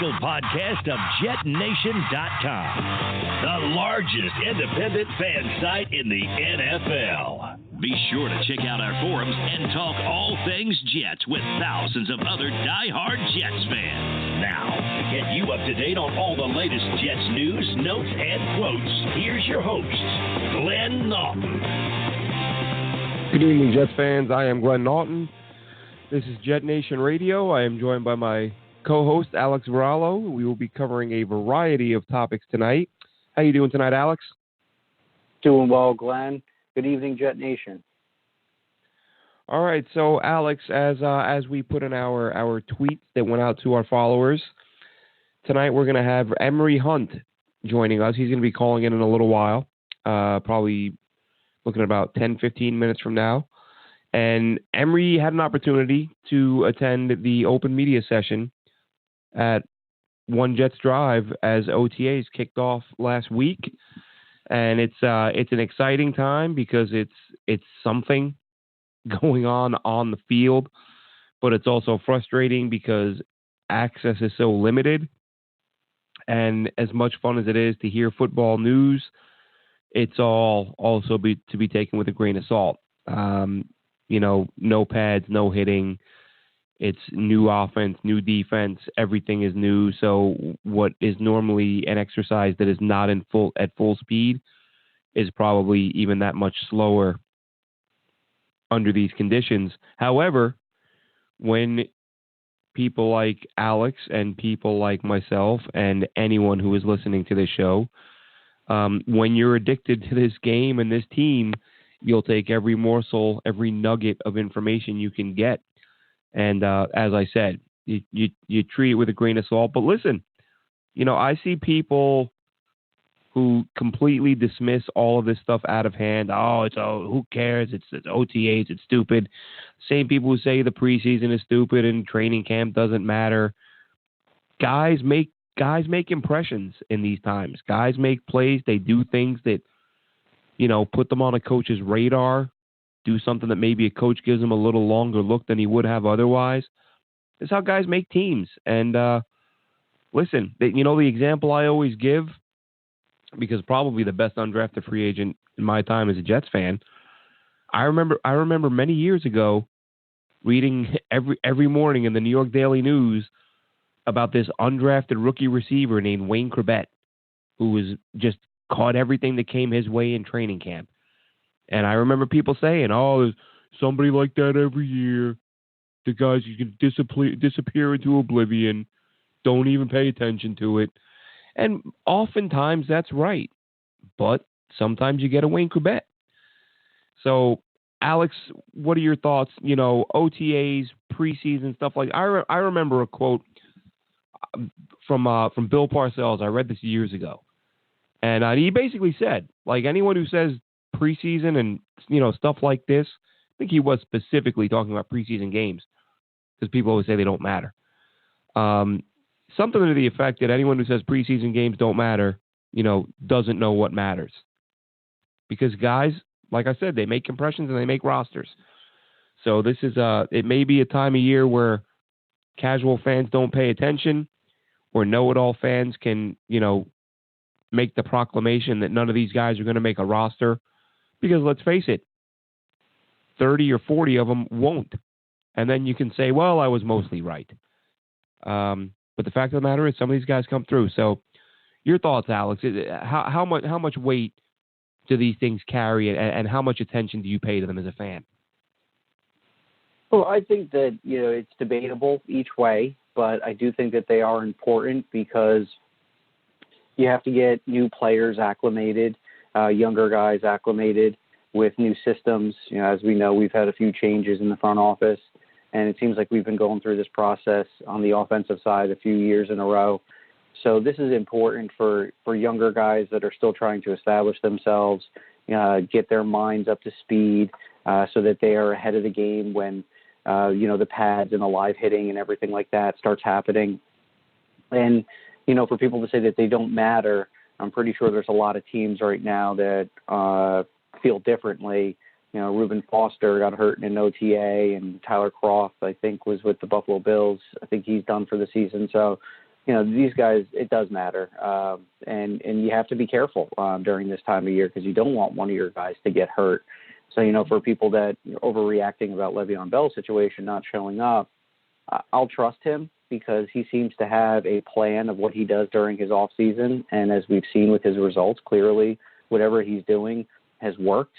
official podcast of JetNation.com, the largest independent fan site in the NFL. Be sure to check out our forums and talk all things Jets with thousands of other die-hard Jets fans. Now, to get you up to date on all the latest Jets news, notes, and quotes, here's your host, Glenn Naughton. Good evening, Jets fans. I am Glenn Naughton. This is Jet Nation Radio. I am joined by my co-host, Alex Varallo. We will be covering a variety of topics tonight. How you doing tonight, Alex? Doing well, Glenn. Good evening, Jet Nation. All right, so Alex, as we put in our tweets that went out to our followers, tonight we're going to have Emory Hunt joining us. He's going to be calling in a little while, probably looking at about 10, 15 minutes from now. And Emory had an opportunity to attend the open media session at One Jets Drive as OTAs kicked off last week. And it's an exciting time because it's something going on the field, but it's also frustrating because access is so limited. And as much fun as it is to hear football news, it's all also to be taken with a grain of salt. No pads, no hitting. It's new offense, new defense. Everything is new. So what is normally an exercise that is not at full speed is probably even that much slower under these conditions. However, when people like Alex and people like myself and anyone who is listening to this show, when you're addicted to this game and this team, you'll take every morsel, every nugget of information you can get. And as I said, you treat it with a grain of salt. But listen, I see people who completely dismiss all of this stuff out of hand. Who cares? It's OTAs. It's stupid. Same people who say the preseason is stupid and training camp doesn't matter. Guys make impressions in these times. Guys make plays. They do things that, put them on a coach's radar, do something that maybe a coach gives them a little longer look than he would have otherwise. That's how guys make teams. And listen, the example I always give, because probably the best undrafted free agent in my time as a Jets fan, I remember many years ago reading every morning in the New York Daily News about this undrafted rookie receiver named Wayne Corbett, who was just caught everything that came his way in training camp. And I remember people saying, there's somebody like that every year. The guys, you can disappear into oblivion. Don't even pay attention to it. And oftentimes that's right. But sometimes you get a Wayne Corbett. So, Alex, what are your thoughts? OTAs, preseason, stuff like that. I remember a quote from Bill Parcells. I read this years ago. And he basically said, like, anyone who says preseason and, stuff like this, I think he was specifically talking about preseason games because people always say they don't matter. Something to the effect that anyone who says preseason games don't matter, doesn't know what matters. Because guys, like I said, they make impressions and they make rosters. So this is it may be a time of year where casual fans don't pay attention, or know-it-all fans can, make the proclamation that none of these guys are going to make a roster. Because let's face it, 30 or 40 of them won't. And then you can say, well, I was mostly right. But the fact of the matter is some of these guys come through. So your thoughts, Alex, how much weight do these things carry and how much attention do you pay to them as a fan? Well, I think that, it's debatable each way, but I do think that they are important because you have to get new players acclimated, younger guys acclimated with new systems. As we know, we've had a few changes in the front office, and it seems like we've been going through this process on the offensive side a few years in a row. So this is important for younger guys that are still trying to establish themselves, get their minds up to speed so that they are ahead of the game when, the pads and the live hitting and everything like that starts happening. And, for people to say that they don't matter, I'm pretty sure there's a lot of teams right now that feel differently. Reuben Foster got hurt in an OTA, and Tyler Croft, I think, was with the Buffalo Bills. I think he's done for the season. So, these guys, it does matter. And you have to be careful during this time of year because you don't want one of your guys to get hurt. So, for people that are overreacting about Le'Veon Bell's situation not showing up, I'll trust him because he seems to have a plan of what he does during his off season. And as we've seen with his results, clearly whatever he's doing has worked.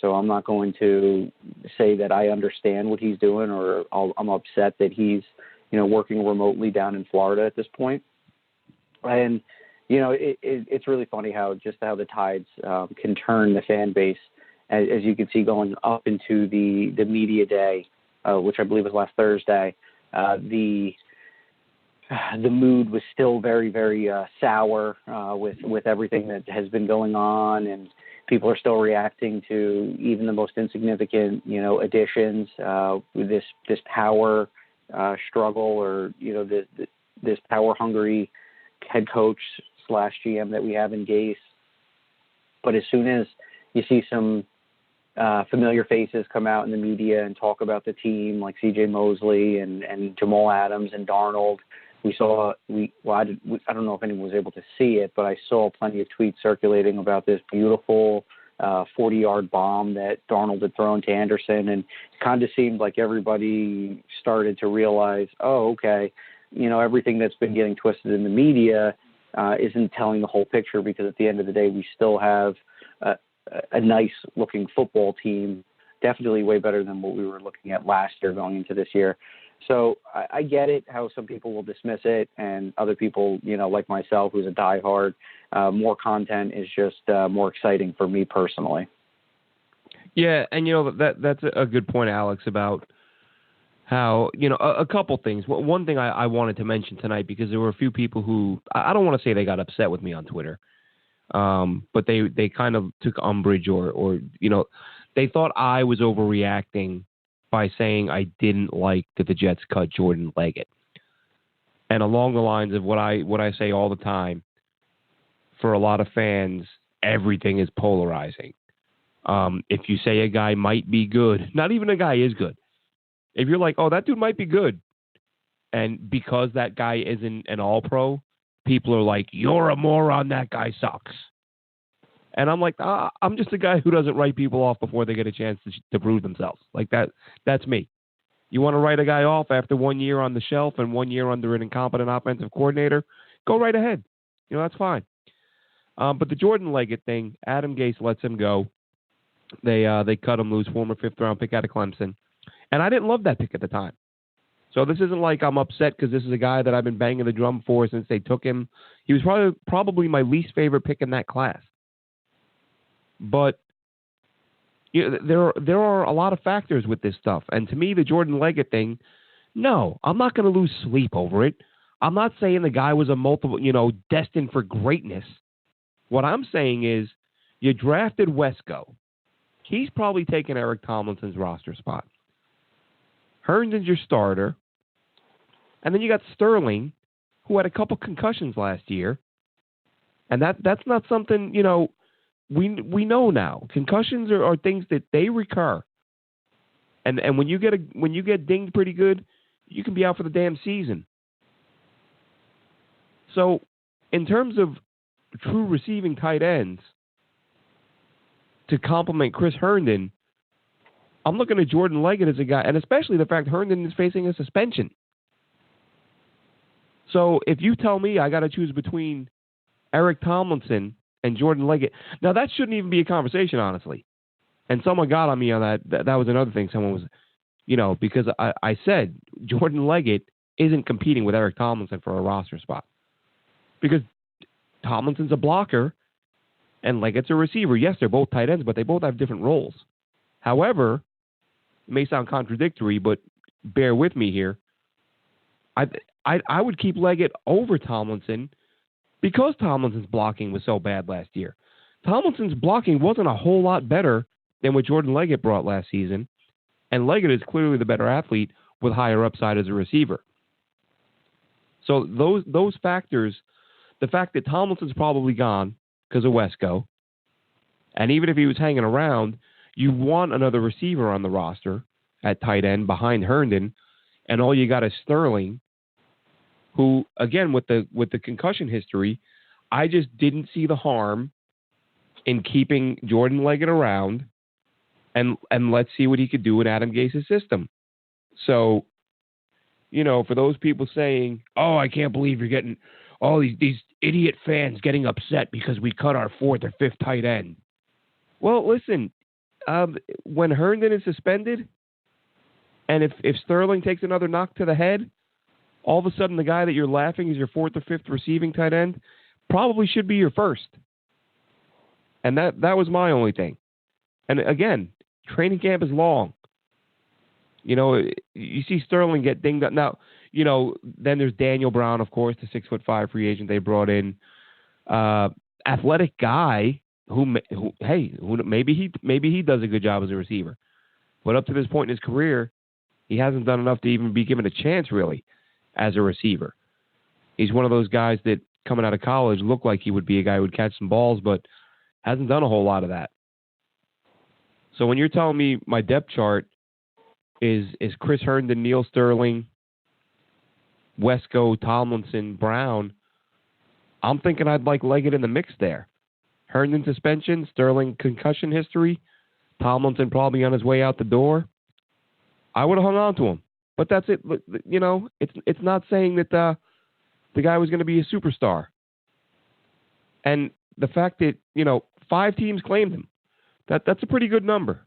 So I'm not going to say that I understand what he's doing or I'm upset that he's, working remotely down in Florida at this point. And, it's really funny how the Tides can turn the fan base, as you can see going up into the media day, which I believe was last Thursday. The mood was still very, very sour with everything that has been going on, and people are still reacting to even the most insignificant, additions with this power struggle, or this power hungry head coach / GM that we have in Gase. But as soon as you see some familiar faces come out in the media and talk about the team, like C.J. Mosley and Jamal Adams and Darnold, I don't know if anyone was able to see it, but I saw plenty of tweets circulating about this beautiful 40-yard bomb that Darnold had thrown to Anderson, and it kind of seemed like everybody started to realize, oh, okay, everything that's been getting twisted in the media isn't telling the whole picture, because at the end of the day, we still have a nice-looking football team, definitely way better than what we were looking at last year going into this year. So I get it, how some people will dismiss it, and other people, like myself, who's a diehard, more content is just more exciting for me personally. Yeah, and that's a good point, Alex, about how, a couple things. One thing I wanted to mention tonight, because there were a few people who, I don't want to say they got upset with me on Twitter, but they kind of took umbrage or they thought I was overreacting by saying I didn't like that the Jets cut Jordan Leggett. And along the lines of what I say all the time, for a lot of fans, everything is polarizing. If you say a guy might be good, not even a guy is good. If you're like, oh, that dude might be good, and because that guy isn't an all-pro, people are like, you're a moron, that guy sucks. And I'm like, I'm just a guy who doesn't write people off before they get a chance to prove themselves. Like that's me. You want to write a guy off after 1 year on the shelf and 1 year under an incompetent offensive coordinator? Go right ahead. That's fine. But the Jordan Leggett thing, Adam Gase lets him go. They cut him loose, former 5th-round pick out of Clemson. And I didn't love that pick at the time. So this isn't like I'm upset because this is a guy that I've been banging the drum for since they took him. He was probably my least favorite pick in that class. But there are a lot of factors with this stuff. And to me, the Jordan Leggett thing, no, I'm not going to lose sleep over it. I'm not saying the guy was destined for greatness. What I'm saying is you drafted Wesco. He's probably taken Eric Tomlinson's roster spot. Herndon's your starter. And then you got Sterling, who had a couple concussions last year. And that's not something, we know now. Concussions are things that they recur. And when you get dinged pretty good, you can be out for the damn season. So in terms of true receiving tight ends to complement Chris Herndon, I'm looking at Jordan Leggett as a guy, and especially the fact Herndon is facing a suspension. So if you tell me I got to choose between Eric Tomlinson and Jordan Leggett, now that shouldn't even be a conversation, honestly. And someone got on me on that. That was another thing. Someone was, because I said Jordan Leggett isn't competing with Eric Tomlinson for a roster spot. Because Tomlinson's a blocker and Leggett's a receiver. Yes, they're both tight ends, but they both have different roles. However, it may sound contradictory, but bear with me here. I would keep Leggett over Tomlinson because Tomlinson's blocking was so bad last year. Tomlinson's blocking wasn't a whole lot better than what Jordan Leggett brought last season, and Leggett is clearly the better athlete with higher upside as a receiver. So those factors, the fact that Tomlinson's probably gone because of Wesco, and even if he was hanging around, you want another receiver on the roster at tight end behind Herndon, and all you got is Sterling, who, again, with the concussion history, I just didn't see the harm in keeping Jordan Leggett around, and let's see what he could do in Adam Gase's system. So, for those people saying, "Oh, I can't believe you're getting all these idiot fans getting upset because we cut our fourth or fifth tight end." Well, listen, when Herndon is suspended, and if Sterling takes another knock to the head, all of a sudden the guy that you're laughing is your fourth or fifth receiving tight end probably should be your first. And that was my only thing. And again, training camp is long. You see Sterling get dinged up. Now, then there's Daniel Brown, of course, the 6'5" free agent they brought in. Athletic guy who maybe he does a good job as a receiver. But up to this point in his career, he hasn't done enough to even be given a chance, really, as a receiver. He's one of those guys that, coming out of college, looked like he would be a guy who would catch some balls, but hasn't done a whole lot of that. So when you're telling me my depth chart is Chris Herndon, Neil Sterling, Wesco, Tomlinson, Brown, I'm thinking I'd like Leggett in the mix there. Herndon suspension, Sterling concussion history, Tomlinson probably on his way out the door. I would have hung on to him. But that's it. It's not saying that the guy was going to be a superstar. And the fact that, 5 teams claimed him, that's a pretty good number.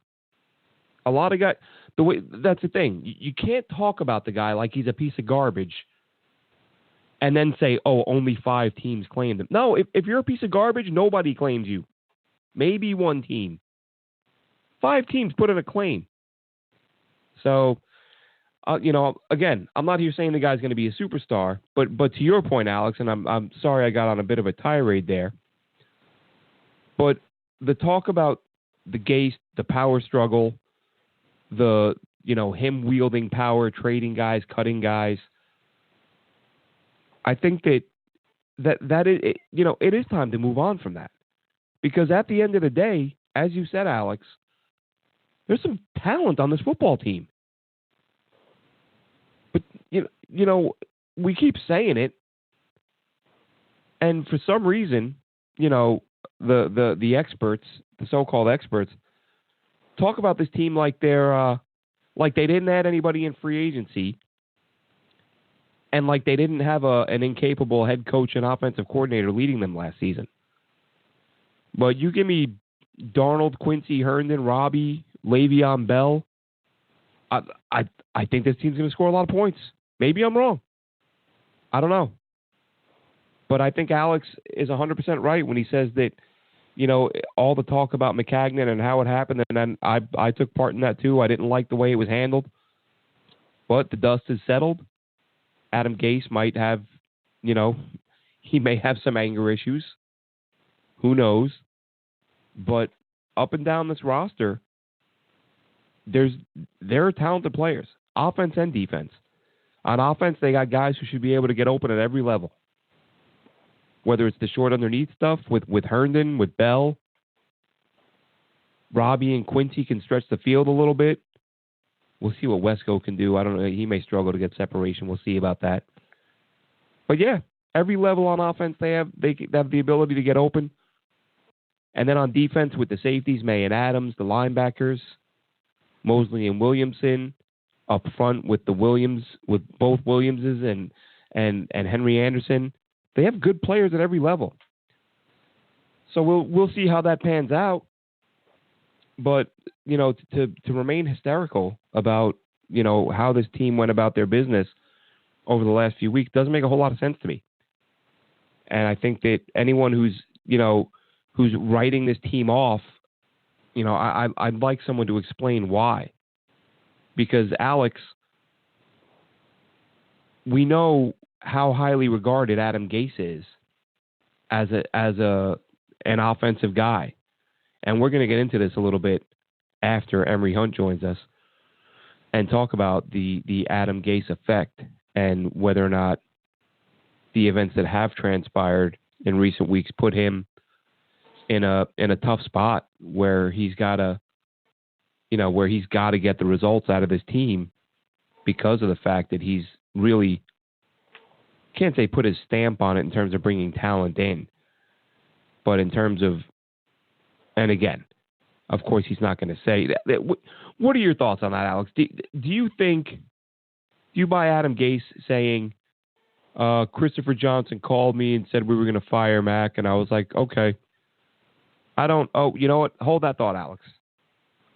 A lot of guys, that's the thing. You can't talk about the guy like he's a piece of garbage and then say, oh, only 5 teams claimed him. No, if you're a piece of garbage, nobody claims you. Maybe 1 team. 5 teams put in a claim. So, again, I'm not here saying the guy's going to be a superstar, but to your point, Alex, and I'm sorry I got on a bit of a tirade there, but the talk about the Gase, the power struggle, the, him wielding power, trading guys, cutting guys, I think that is, it is time to move on from that. Because at the end of the day, as you said, Alex, there's some talent on this football team. But, we keep saying it. And for some reason, the experts, the so-called experts, talk about this team like they're like they didn't add anybody in free agency, and like they didn't have an incapable head coach and offensive coordinator leading them last season. But you give me Darnold, Quincy, Herndon, Robbie, Le'Veon Bell, I think this team's going to score a lot of points. Maybe I'm wrong. I don't know. But I think Alex is 100% right when he says that, all the talk about McCagnon and how it happened, and then I took part in that too. I didn't like the way it was handled. But the dust has settled. Adam Gase might have, he may have some anger issues. Who knows? But up and down this roster, there are talented players, offense and defense. On offense, they got guys who should be able to get open at every level. Whether it's the short underneath stuff with Herndon, with Bell, Robbie and Quincy can stretch the field a little bit. We'll see what Wesco can do. I don't know. He may struggle to get separation. We'll see about that. But yeah, every level on offense they have the ability to get open. And then on defense with the safeties, May and Adams, the linebackers, Mosley and Williamson, up front with both Williamses and Henry Anderson. They have good players at every level. So we'll see how that pans out. But, to remain hysterical about, how this team went about their business over the last few weeks doesn't make a whole lot of sense to me. And I think that anyone who's writing this team off, I'd like someone to explain why. Because, Alex, we know how highly regarded Adam Gase is as an offensive guy. And we're going to get into this a little bit after Emory Hunt joins us and talk about the Adam Gase effect and whether or not the events that have transpired in recent weeks put him in a tough spot where he's got to get the results out of this team because of the fact that he's really can't say put his stamp on it in terms of bringing talent in, but in terms of, and again, of course, he's not going to say that. What are your thoughts on that, Alex? Do you you buy Adam Gase saying, Christopher Johnson called me and said we were going to fire Mac, and I was like, okay. You know what? Hold that thought, Alex.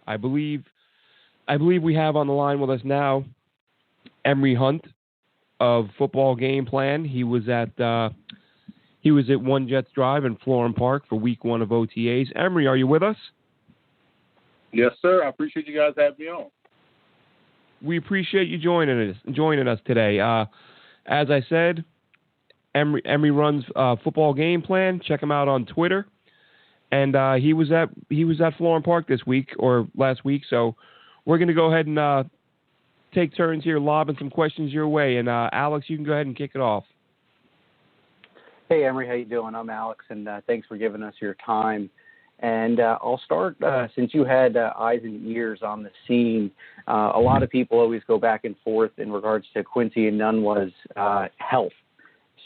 I believe we have on the line with us now Emory Hunt of Football Game Plan. He was at One Jets Drive in Florham Park for week 1 of OTAs. Emory, are you with us? Yes, sir. I appreciate you guys having me on. We appreciate you joining us today. As I said, Emory runs Football Game Plan. Check him out on Twitter. And he was at Florham Park this week or last week. So we're going to go ahead and take turns here lobbing some questions your way. And Alex, you can go ahead and kick it off. Hey, Emory, how you doing? I'm Alex, and thanks for giving us your time. And I'll start, since you had eyes and ears on the scene, a lot of people always go back and forth in regards to Quincy, and none was health.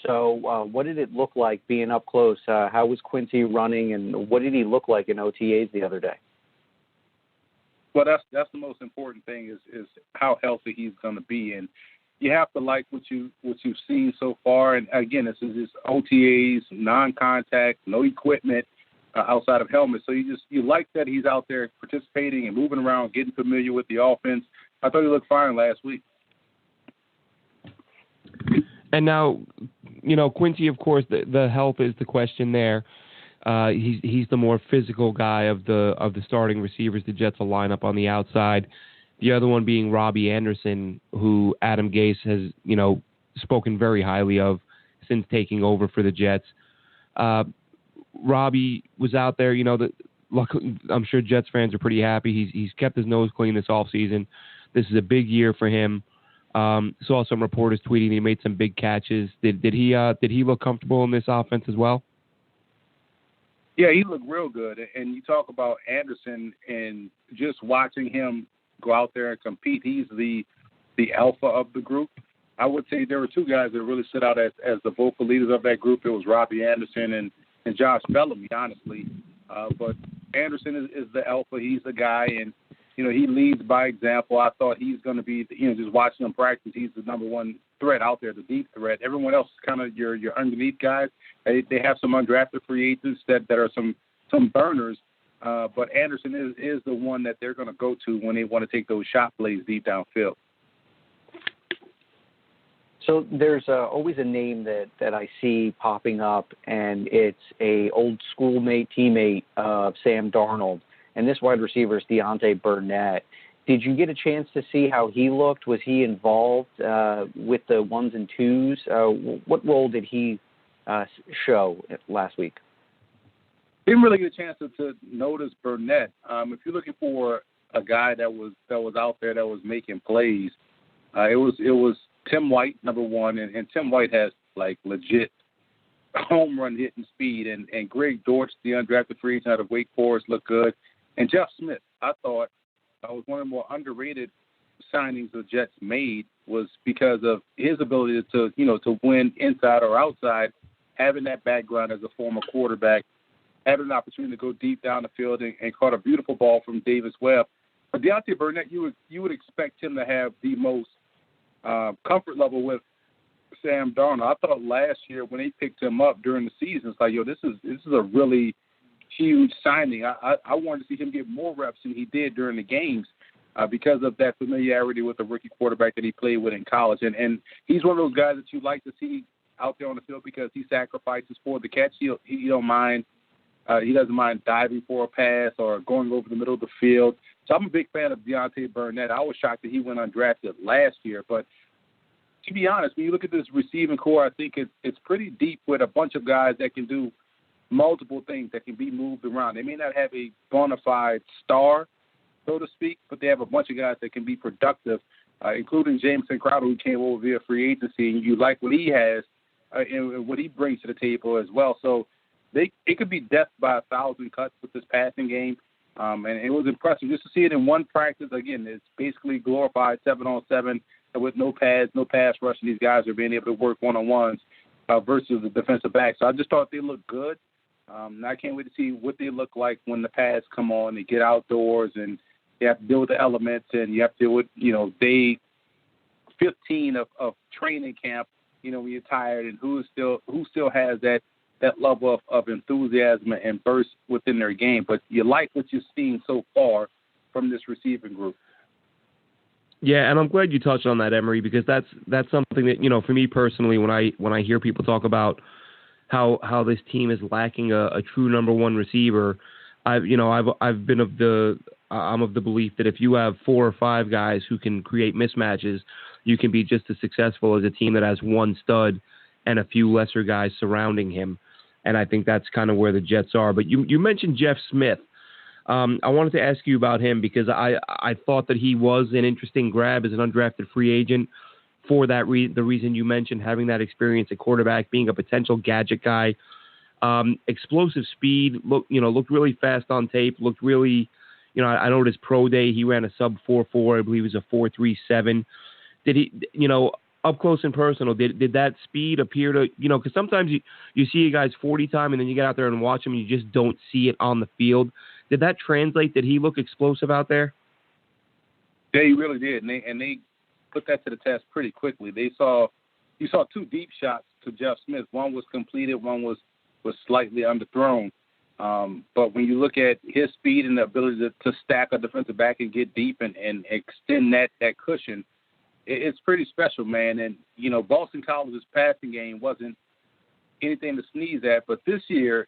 So what did it look like being up close? How was Quincy running, and what did he look like in OTAs the other day? Well, that's the most important thing is how healthy he's going to be. And you have to like what you've seen so far. And, again, this is just OTAs, non-contact, no equipment. Outside of helmets. So you like that he's out there participating and moving around, getting familiar with the offense. I thought he looked fine last week. And now, Quincy, of course, the health is the question there. He's the more physical guy of the starting receivers the Jets will line up on the outside. The other one being Robbie Anderson, who Adam Gase has, spoken very highly of since taking over for the Jets. Robbie was out there, luckily, I'm sure Jets fans are pretty happy. He's kept his nose clean this offseason. This is a big year for him. Saw some reporters tweeting he made some big catches. Did he look comfortable in this offense as well? Yeah, he looked real good. And you talk about Anderson and just watching him go out there and compete. He's the alpha of the group. I would say there were two guys that really stood out as the vocal leaders of that group. It was Robbie Anderson and Josh Bellamy, honestly. But Anderson is the alpha. He's the guy, and, he leads by example. I thought he's going to be, just watching him practice, he's the number one threat out there, the deep threat. Everyone else is kind of your underneath guys. They have some undrafted free agents that are some burners, but Anderson is the one that they're going to go to when they want to take those shot plays deep downfield. So there's always a name that I see popping up, and it's a old schoolmate, teammate of Sam Darnold, and this wide receiver is Deontay Burnett. Did you get a chance to see how he looked? Was he involved with the ones and twos? What role did he show last week? Didn't really get a chance to notice Burnett. If you're looking for a guy that was out there that was making plays, it was Tim White, number one, and Tim White has, legit home run hitting speed. And Greg Dortch, the undrafted free agent out of Wake Forest, looked good. And Jeff Smith, I thought, was one of the more underrated signings the Jets made, was because of his ability to win inside or outside, having that background as a former quarterback, having an opportunity to go deep down the field and caught a beautiful ball from Davis Webb. But Deontay Burnett, you would expect him to have the most comfort level with Sam Darnold. I thought last year when they picked him up during the season, it's like, this is a really huge signing. I wanted to see him get more reps than he did during the games because of that familiarity with the rookie quarterback that he played with in college. And he's one of those guys that you like to see out there on the field because he sacrifices for the catch. He don't mind. He doesn't mind diving for a pass or going over the middle of the field. So I'm a big fan of Deontay Burnett. I was shocked that he went undrafted last year. But to be honest, when you look at this receiving core, I think it's pretty deep with a bunch of guys that can do multiple things, that can be moved around. They may not have a bona fide star, so to speak, but they have a bunch of guys that can be productive, including Jameson Crowder, who came over via free agency. And you like what he has and what he brings to the table as well. So it could be death by 1,000 cuts with this passing game. And it was impressive just to see it in one practice. Again, it's basically glorified 7-on-7. with no pads, no pass rushing. These guys are being able to work one-on-ones versus the defensive back. So I just thought they looked good. I can't wait to see what they look like when the pads come on. They get outdoors and you have to deal with the elements, and you have to deal with, day 15 of training camp, when you're tired, and who still has that level of enthusiasm and burst within their game. But you like what you've seen so far from this receiving group. Yeah, and I'm glad you touched on that, Emory, because that's something that, for me personally, when I hear people talk about how this team is lacking a true number one receiver, I'm of the belief that if you have 4 or 5 guys who can create mismatches, you can be just as successful as a team that has one stud and a few lesser guys surrounding him. And I think that's kind of where the Jets are. But you mentioned Jeff Smith. I wanted to ask you about him because I thought that he was an interesting grab as an undrafted free agent for that the reason you mentioned, having that experience at quarterback, being a potential gadget guy, explosive speed, looked really fast on tape, looked really, I know at his pro day he ran a sub 4.4, I believe it was a 4.37. Did he, up close and personal, did that speed appear to, because sometimes you see a guy's 40 time and then you get out there and watch him and you just don't see it on the field. Did that translate? Did he look explosive out there? Yeah, he really did, and they put that to the test pretty quickly. You saw 2 deep shots to Jeff Smith. One was completed, one was slightly underthrown. But when you look at his speed and the ability to stack a defensive back and get deep and extend that cushion, it's pretty special, man. And, Boston College's passing game wasn't anything to sneeze at, but this year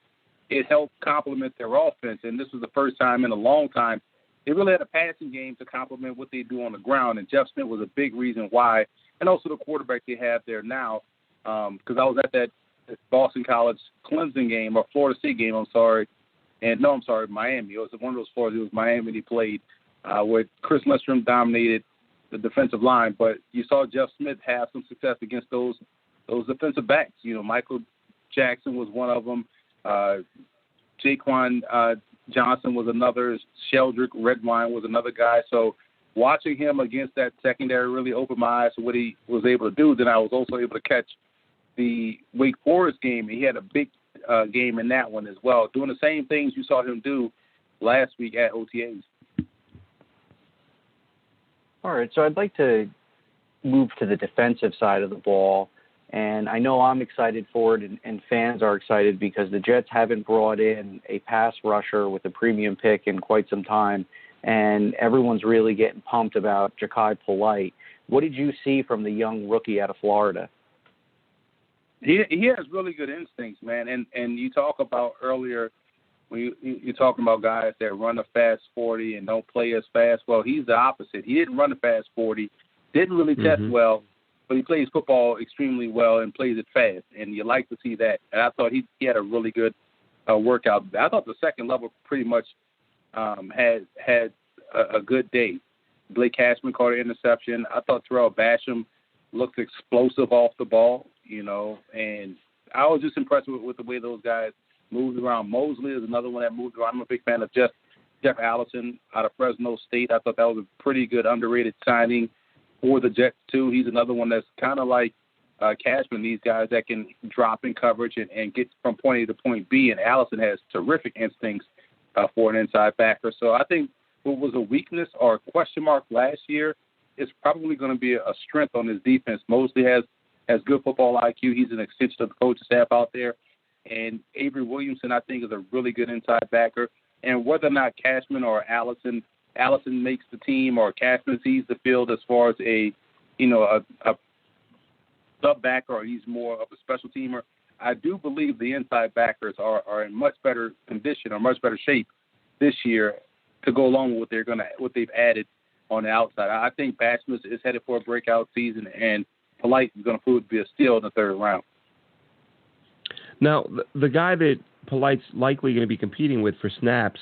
it helped complement their offense. And this was the first time in a long time they really had a passing game to complement what they do on the ground. And Jeff Smith was a big reason why, and also the quarterback they have there now, because I was at that Boston College Clemson game, or Florida State game, Miami. It was one of those Florida. It was Miami he played, where Chris Lindstrom dominated the defensive line. But you saw Jeff Smith have some success against those defensive backs. Michael Jackson was one of them. Jaquan Johnson was another. Sheldrick Redwine was another guy. So watching him against that secondary really opened my eyes to what he was able to do. Then I was also able to catch the Wake Forest game. He had a big game in that one as well, doing the same things you saw him do last week at OTAs. All right, so I'd like to move to the defensive side of the ball, and I know I'm excited for it, and fans are excited because the Jets haven't brought in a pass rusher with a premium pick in quite some time, and everyone's really getting pumped about Ja'Kai Polite. What did you see from the young rookie out of Florida? He has really good instincts, man. And you talk about earlier when you're talking about guys that run a fast 40 and don't play as fast. Well, he's the opposite. He didn't run a fast 40, didn't really test well, but he plays football extremely well and plays it fast. And you like to see that. And I thought he had a really good workout. I thought the second level pretty much had a good day. Blake Cashman caught an interception. I thought Terrell Basham looked explosive off the ball, and I was just impressed with the way those guys moved around. Mosley is another one that moved around. I'm a big fan of Jeff Allison out of Fresno State. I thought that was a pretty good underrated signing for the Jets, too. He's another one that's kind of like Cashman, these guys that can drop in coverage and get from point A to point B, and Allison has terrific instincts for an inside backer. So I think what was a weakness or a question mark last year is probably going to be a strength on his defense. Mosley has good football IQ. He's an extension of the coaching staff out there. And Avery Williamson, I think, is a really good inside backer. And whether or not Cashman or Allison makes the team or Cashman sees the field as far as a sub backer or he's more of a special teamer, I do believe the inside backers are in much better condition or much better shape this year to go along with what they've added on the outside. I think Basham is headed for a breakout season, and Polite is going to prove to be a steal in the third round. Now, the guy that Polite's likely going to be competing with for snaps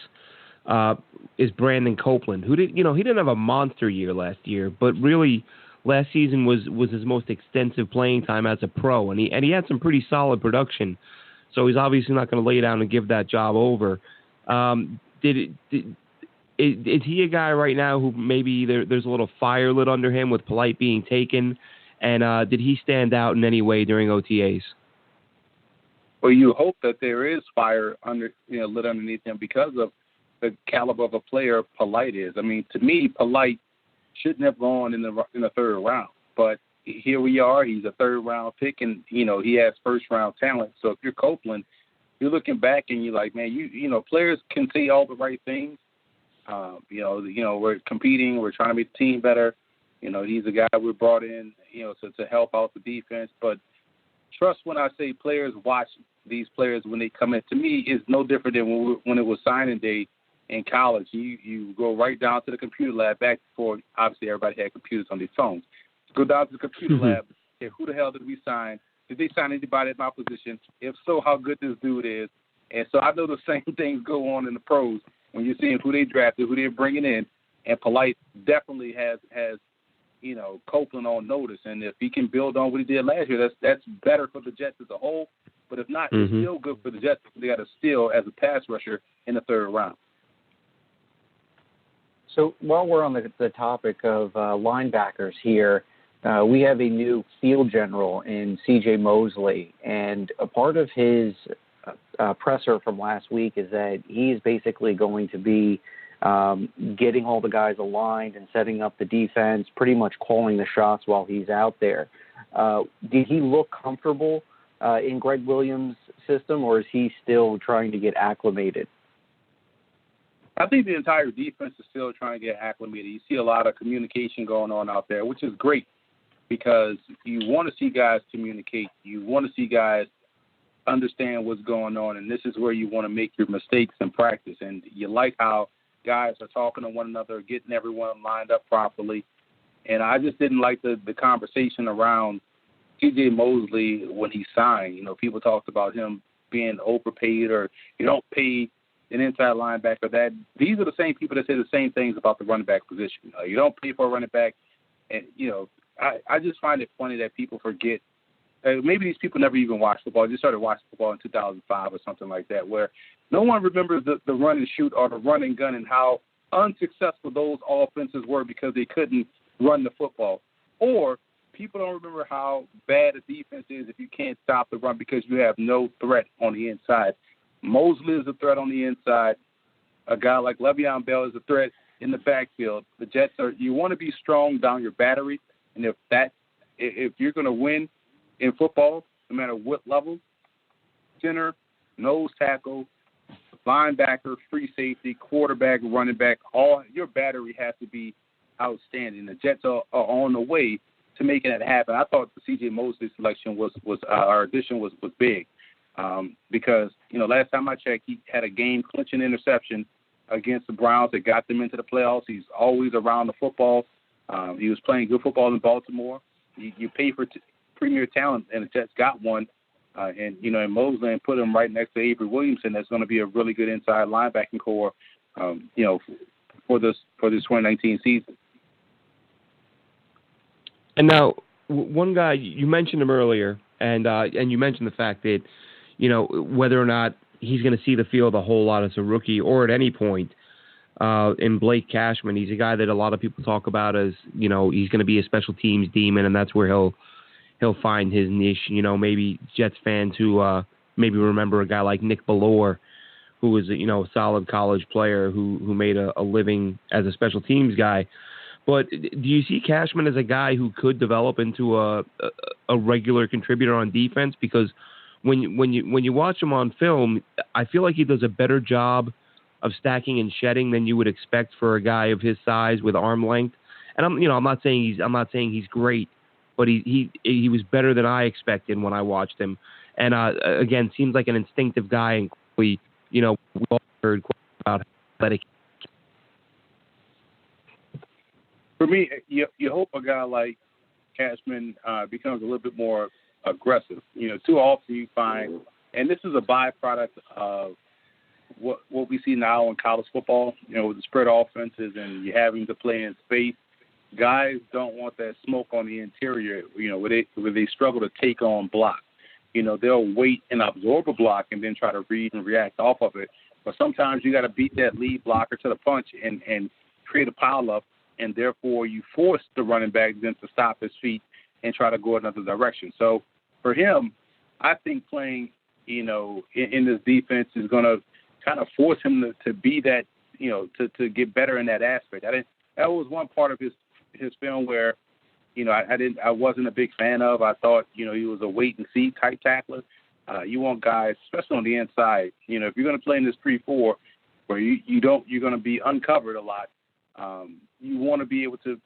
is Brandon Copeland, who he didn't have a monster year last year, but really last season was his most extensive playing time as a pro, and he had some pretty solid production. So he's obviously not going to lay down and give that job over. is he a guy right now who maybe there's a little fire lit under him with Polite being taken? And did he stand out in any way during OTAs? Well, you hope that there is fire lit underneath him because of the caliber of a player Polite is. I mean, to me, Polite shouldn't have gone in the third round, but here we are. He's a third round pick, and he has first round talent. So if you're Copeland, you're looking back and you're like, man, players can say all the right things. We're competing, we're trying to make the team better. He's a guy we brought in, to help out the defense. But trust when I say players watch these players when they come in. To me, it's no different than when it was signing day in college. You go right down to the computer lab, back before obviously everybody had computers on their phones. Go down to the computer lab. Say, who the hell did we sign? Did they sign anybody at my position? If so, how good this dude is? And so I know the same things go on in the pros when you're seeing who they drafted, who they're bringing in. And Polite definitely has Copeland on notice. And if he can build on what he did last year, that's better for the Jets as a whole. But if not, it's still good for the Jets. They got a steal as a pass rusher in the third round. So while we're on the topic of linebackers here, we have a new field general in C.J. Mosley, and a part of his presser from last week is that he's basically going to be getting all the guys aligned and setting up the defense, pretty much calling the shots while he's out there. Did he look comfortable in Greg Williams' system, or is he still trying to get acclimated? I think the entire defense is still trying to get acclimated. You see a lot of communication going on out there, which is great because you want to see guys communicate. You want to see guys understand what's going on, and this is where you want to make your mistakes in practice. And you like how guys are talking to one another, getting everyone lined up properly. And I just didn't like the conversation around C.J. Mosley when he signed. People talked about him being overpaid or you don't pay an inside linebacker that. These are the same people that say the same things about the running back position. You don't pay for a running back. And, I just find it funny that people forget. Maybe these people never even watched football. Just started watching football in 2005 or something like that, where no one remembers the run and shoot or the run and gun and how unsuccessful those offenses were because they couldn't run the football. Or people don't remember how bad a defense is if you can't stop the run because you have no threat on the inside. Mosley is a threat on the inside. A guy like Le'Veon Bell is a threat in the backfield. The Jets you want to be strong down your battery, and if you're going to win in football, no matter what level, center, nose tackle, linebacker, free safety, quarterback, running back, all your battery has to be outstanding. The Jets are on the way to making that happen. I thought the C.J. Mosley selection was our addition was big because last time I checked, he had a game-clinching interception against the Browns that got them into the playoffs. He's always around the football. He was playing good football in Baltimore. You pay for premier talent, and the Jets got one. And Mosley and put him right next to Avery Williamson. That's going to be a really good inside linebacking core, for this 2019 season. And now, one guy you mentioned him earlier, and you mentioned the fact that whether or not he's going to see the field a whole lot as a rookie or at any point. In Blake Cashman, he's a guy that a lot of people talk about as he's going to be a special teams demon, and that's where he'll find his niche. Maybe Jets fans who maybe remember a guy like Nick Bellore, who was a solid college player who made a living as a special teams guy. But do you see Cashman as a guy who could develop into a regular contributor on defense? Because when you watch him on film, I feel like he does a better job of stacking and shedding than you would expect for a guy of his size with arm length. And I'm not saying he's great, but he was better than I expected when I watched him. And again, seems like an instinctive guy, and we all heard about athletic. For me, you hope a guy like Cashman becomes a little bit more aggressive. Too often you find, and this is a byproduct of what we see now in college football, with the spread offenses and you having to play in space. Guys don't want that smoke on the interior, where they struggle to take on block. They'll wait and absorb a block and then try to read and react off of it, But sometimes you got to beat that lead blocker to the punch and create a pile-up, and therefore you force the running back then to stop his feet and try to go another direction. So for him, I think playing, in this defense is going to kind of force him to be that, to get better in that aspect. That was one part of his film where, I wasn't a big fan of. I thought, he was a wait and see type tackler. You want guys, especially on the inside, if you're going to play in this 3-4 where you're going to be uncovered a lot, you want to be able to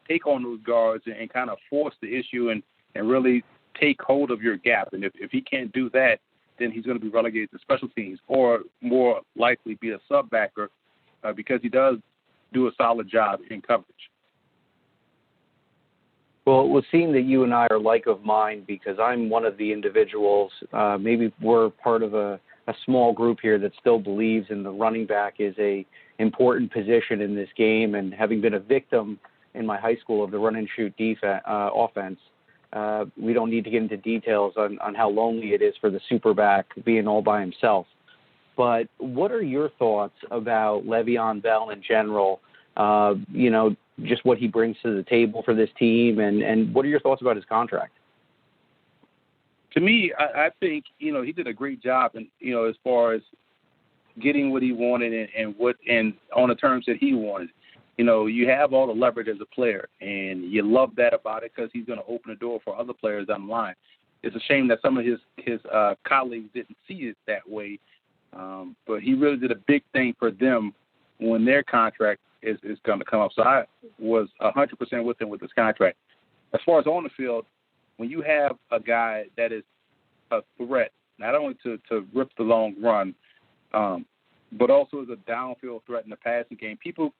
take on those guards and kind of force the issue and really take hold of your gap. And if he can't do that, then he's going to be relegated to special teams or more likely be a sub-backer because he does do a solid job in coverage. Well, it would seem that you and I are like of mind because I'm one of the individuals, maybe we're part of a small group here that still believes in the running back is a important position in this game. And having been a victim in my high school of the run and shoot offense, we don't need to get into details on how lonely it is for the super back being all by himself. But what are your thoughts about Le'Veon Bell in general? Just what he brings to the table for this team, and what are your thoughts about his contract? To me, I think, he did a great job in, as far as getting what he wanted and on the terms that he wanted. You have all the leverage as a player, and you love that about it because he's going to open the door for other players down the line. It's a shame that some of his colleagues didn't see it that way, but he really did a big thing for them when their contract is going to come up. So I was 100% with him with his contract. As far as on the field, when you have a guy that is a threat, not only to rip the long run, but also as a downfield threat in the passing game, people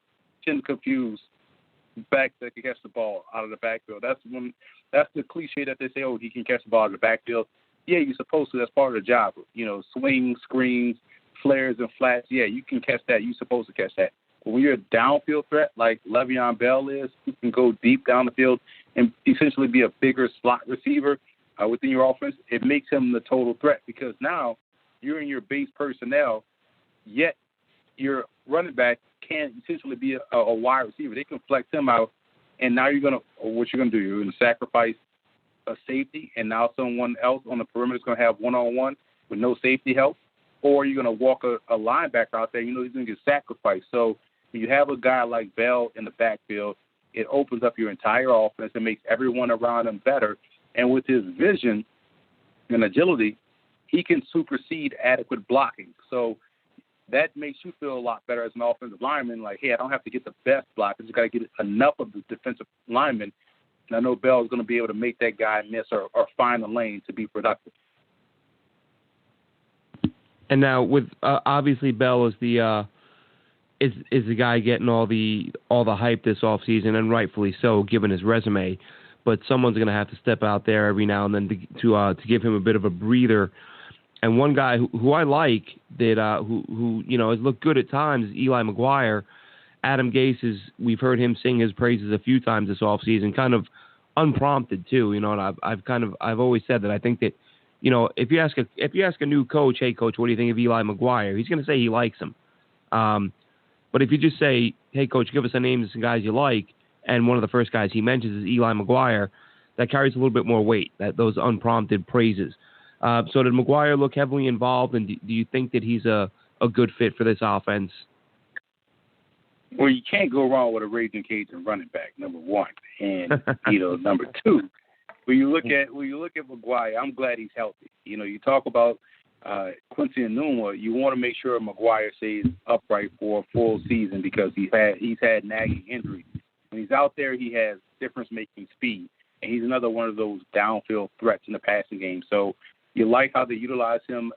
tend to confuse backs that can catch the ball out of the backfield. That's the cliche that they say, he can catch the ball out of the backfield. Yeah, you're supposed to. That's part of the job. Swings, screens, flares, and flats. Yeah, you can catch that. You're supposed to catch that. But when you're a downfield threat like Le'Veon Bell is, who can go deep down the field and essentially be a bigger slot receiver within your offense, it makes him the total threat because now you're in your base personnel, yet your running back can essentially be a wide receiver. They can flex him out, and now you're going to do? You're going to sacrifice a safety, and now someone else on the perimeter is going to have one-on-one with no safety help, or you're going to walk a linebacker out there. He's going to get sacrificed. So when you have a guy like Bell in the backfield, it opens up your entire offense and makes everyone around him better. And with his vision and agility, he can supersede adequate blocking. So that makes you feel a lot better as an offensive lineman. Like, hey, I don't have to get the best block. I just got to get enough of the defensive lineman. And I know Bell is going to be able to make that guy miss or find a lane to be productive. And now with obviously Bell is the guy getting all the hype this offseason, and rightfully so, given his resume. But someone's going to have to step out there every now and then to give him a bit of a breather. And one guy who I like that who has looked good at times is Eli McGuire. Adam Gase we've heard him sing his praises a few times this offseason, kind of unprompted too. And I've always said that I think that if you ask a new coach, hey coach, what do you think of Eli McGuire? He's going to say he likes him. But if you just say, hey coach, give us a name of some guys you like, and one of the first guys he mentions is Eli McGuire, that carries a little bit more weight. Those unprompted praises. So did McGuire look heavily involved, and do you think that he's a good fit for this offense? Well, you can't go wrong with a Raging Cajun running back, number one, and number two. When you look at McGuire, I'm glad he's healthy. You talk about Quincy Enunwa, you want to make sure McGuire stays upright for a full season because he's had nagging injuries. When he's out there, he has difference-making speed, and he's another one of those downfield threats in the passing game. So you like how they utilize him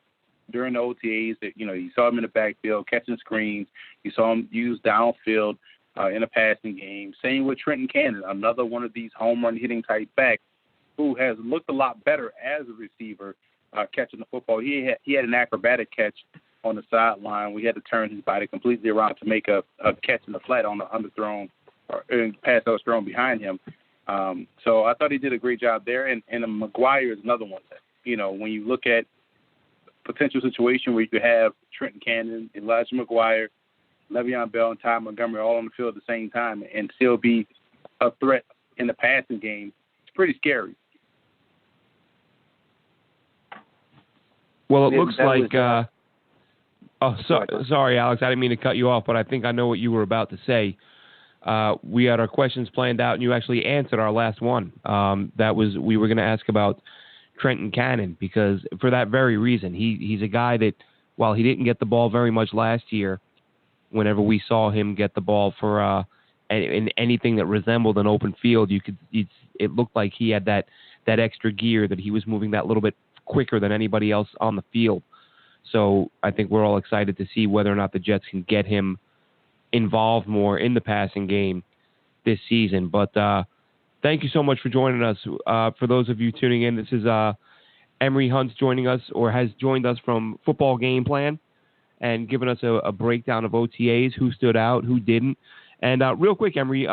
during the OTAs. That you saw him in the backfield catching screens. You saw him use downfield in a passing game. Same with Trenton Cannon, another one of these home run hitting type backs who has looked a lot better as a receiver catching the football. He had an acrobatic catch on the sideline. We had to turn his body completely around to make a catch in the flat on the underthrown or pass that was thrown behind him. So I thought he did a great job there. And McGuire is another one that, when you look at potential situation where you could have Trenton Cannon, Elijah McGuire, Le'Veon Bell, and Ty Montgomery all on the field at the same time and still be a threat in the passing game. It's pretty scary. Well, it looks like sorry, Alex. I didn't mean to cut you off, but I think I know what you were about to say. We had our questions planned out, and you actually answered our last one. We were going to ask about Trenton Cannon because for that very reason, he's a guy that while he didn't get the ball very much last year, whenever we saw him get the ball for in anything that resembled an open field, it looked like he had that extra gear, that he was moving that little bit quicker than anybody else on the field. So I think we're all excited to see whether or not the Jets can get him involved more in the passing game this season. But thank you so much for joining us. For those of you tuning in, this is Emory Hunt joining us, or has joined us from Football Game Plan, and given us a breakdown of OTAs, who stood out, who didn't. And real quick, Emory,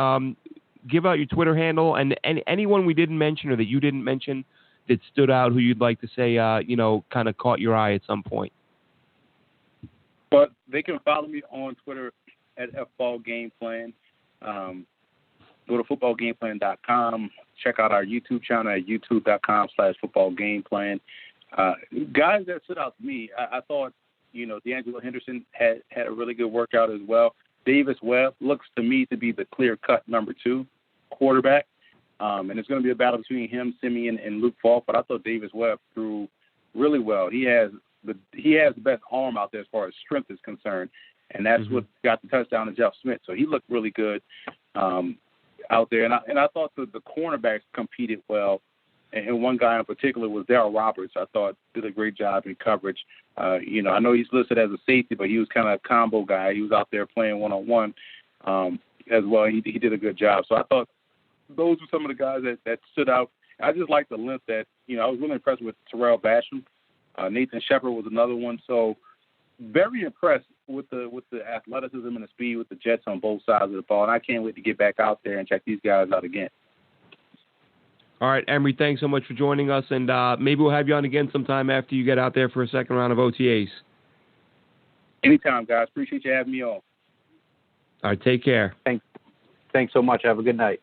give out your Twitter handle and anyone we didn't mention or that you didn't mention that stood out, who you'd like to say, kind of caught your eye at some point. But they can follow me on Twitter at FBallGamePlan. Go to footballgameplan.com. Check out our YouTube channel at youtube.com/footballgameplan. Guys that stood out to me, I thought, D'Angelo Henderson had a really good workout as well. Davis Webb looks to me to be the clear-cut number 2 quarterback. And it's going to be a battle between him, Simeon, and Luke Falk. But I thought Davis Webb threw really well. He has the best arm out there as far as strength is concerned, and that's what got the touchdown to Jeff Smith. So he looked really good out there. And I thought the cornerbacks competed well. And one guy in particular was Darryl Roberts. I thought did a great job in coverage. I know he's listed as a safety, but he was kind of a combo guy. He was out there playing one-on-one as well. He did a good job. So I thought those were some of the guys that stood out. I just like the length that, I was really impressed with Terrell Basham. Nathan Shepard was another one. So very impressed with the athleticism and the speed with the Jets on both sides of the ball. And I can't wait to get back out there and check these guys out again. All right, Emory, thanks so much for joining us. And maybe we'll have you on again sometime after you get out there for a second round of OTAs. Anytime, guys. Appreciate you having me on. All right, take care. Thanks so much. Have a good night.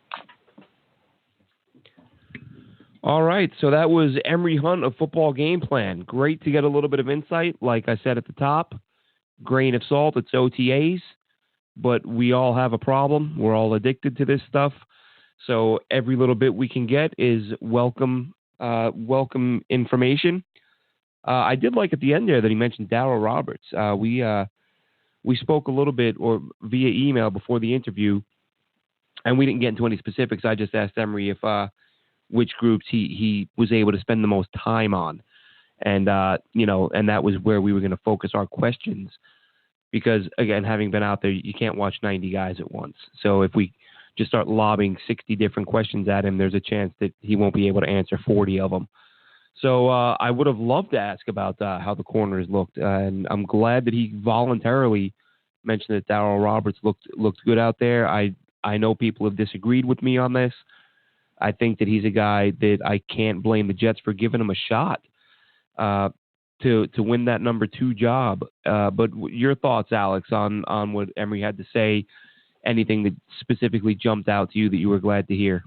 All right, so that was Emory Hunt of Football Game Plan. Great to get a little bit of insight. Like I said at the top, grain of salt, it's OTAs, but we all have a problem. We're all addicted to this stuff. So every little bit we can get is welcome information. I did like at the end there that he mentioned Darryl Roberts. We spoke a little bit or via email before the interview, and we didn't get into any specifics. I just asked Emory if which groups he was able to spend the most time on. And, and that was where we were going to focus our questions because, again, having been out there, you can't watch 90 guys at once. So if we just start lobbing 60 different questions at him, there's a chance that he won't be able to answer 40 of them. So I would have loved to ask about how the corners looked, and I'm glad that he voluntarily mentioned that Darryl Roberts looked good out there. I know people have disagreed with me on this. I think that he's a guy that I can't blame the Jets for giving him a shot to win that number 2 job. But your thoughts, Alex, on what Emory had to say, anything that specifically jumped out to you that you were glad to hear?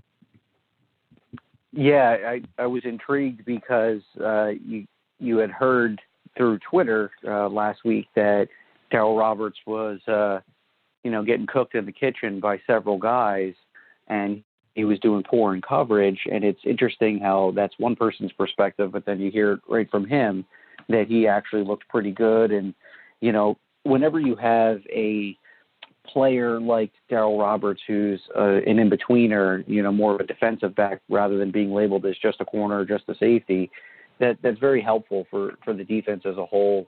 Yeah, I was intrigued because you had heard through Twitter last week that Darryl Roberts was, getting cooked in the kitchen by several guys, and he was doing poor in coverage. And it's interesting how that's one person's perspective, but then you hear right from him that he actually looked pretty good. And, whenever you have a player like Darryl Roberts, who's an in-betweener, more of a defensive back rather than being labeled as just a corner or just a safety, that's very helpful for the defense as a whole,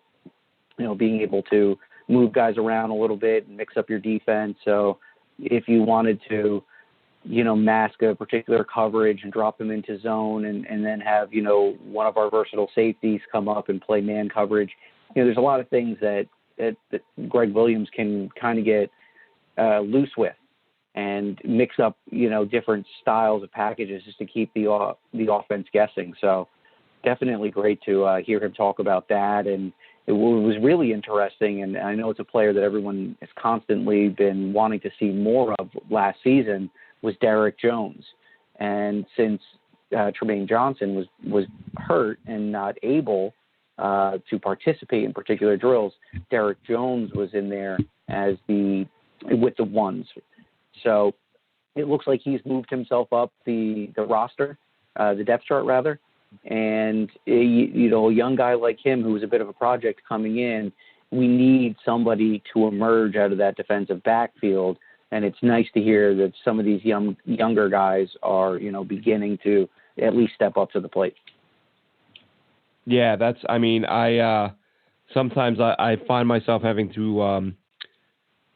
being able to move guys around a little bit and mix up your defense. So if you wanted to, mask a particular coverage and drop them into zone and then have, one of our versatile safeties come up and play man coverage, there's a lot of things that Greg Williams can kind of get loose with and mix up, different styles of packages just to keep the offense guessing. So definitely great to hear him talk about that. And it was really interesting. And I know it's a player that everyone has constantly been wanting to see more of last season was Derek Jones. And since Tremaine Johnson was hurt and not able to participate in particular drills, Derek Jones was in there as with the ones. So it looks like he's moved himself up the roster, the depth chart rather. And a young guy like him who was a bit of a project coming in, we need somebody to emerge out of that defensive backfield. And it's nice to hear that some of these younger guys are, beginning to at least step up to the plate. Yeah, sometimes I find myself having to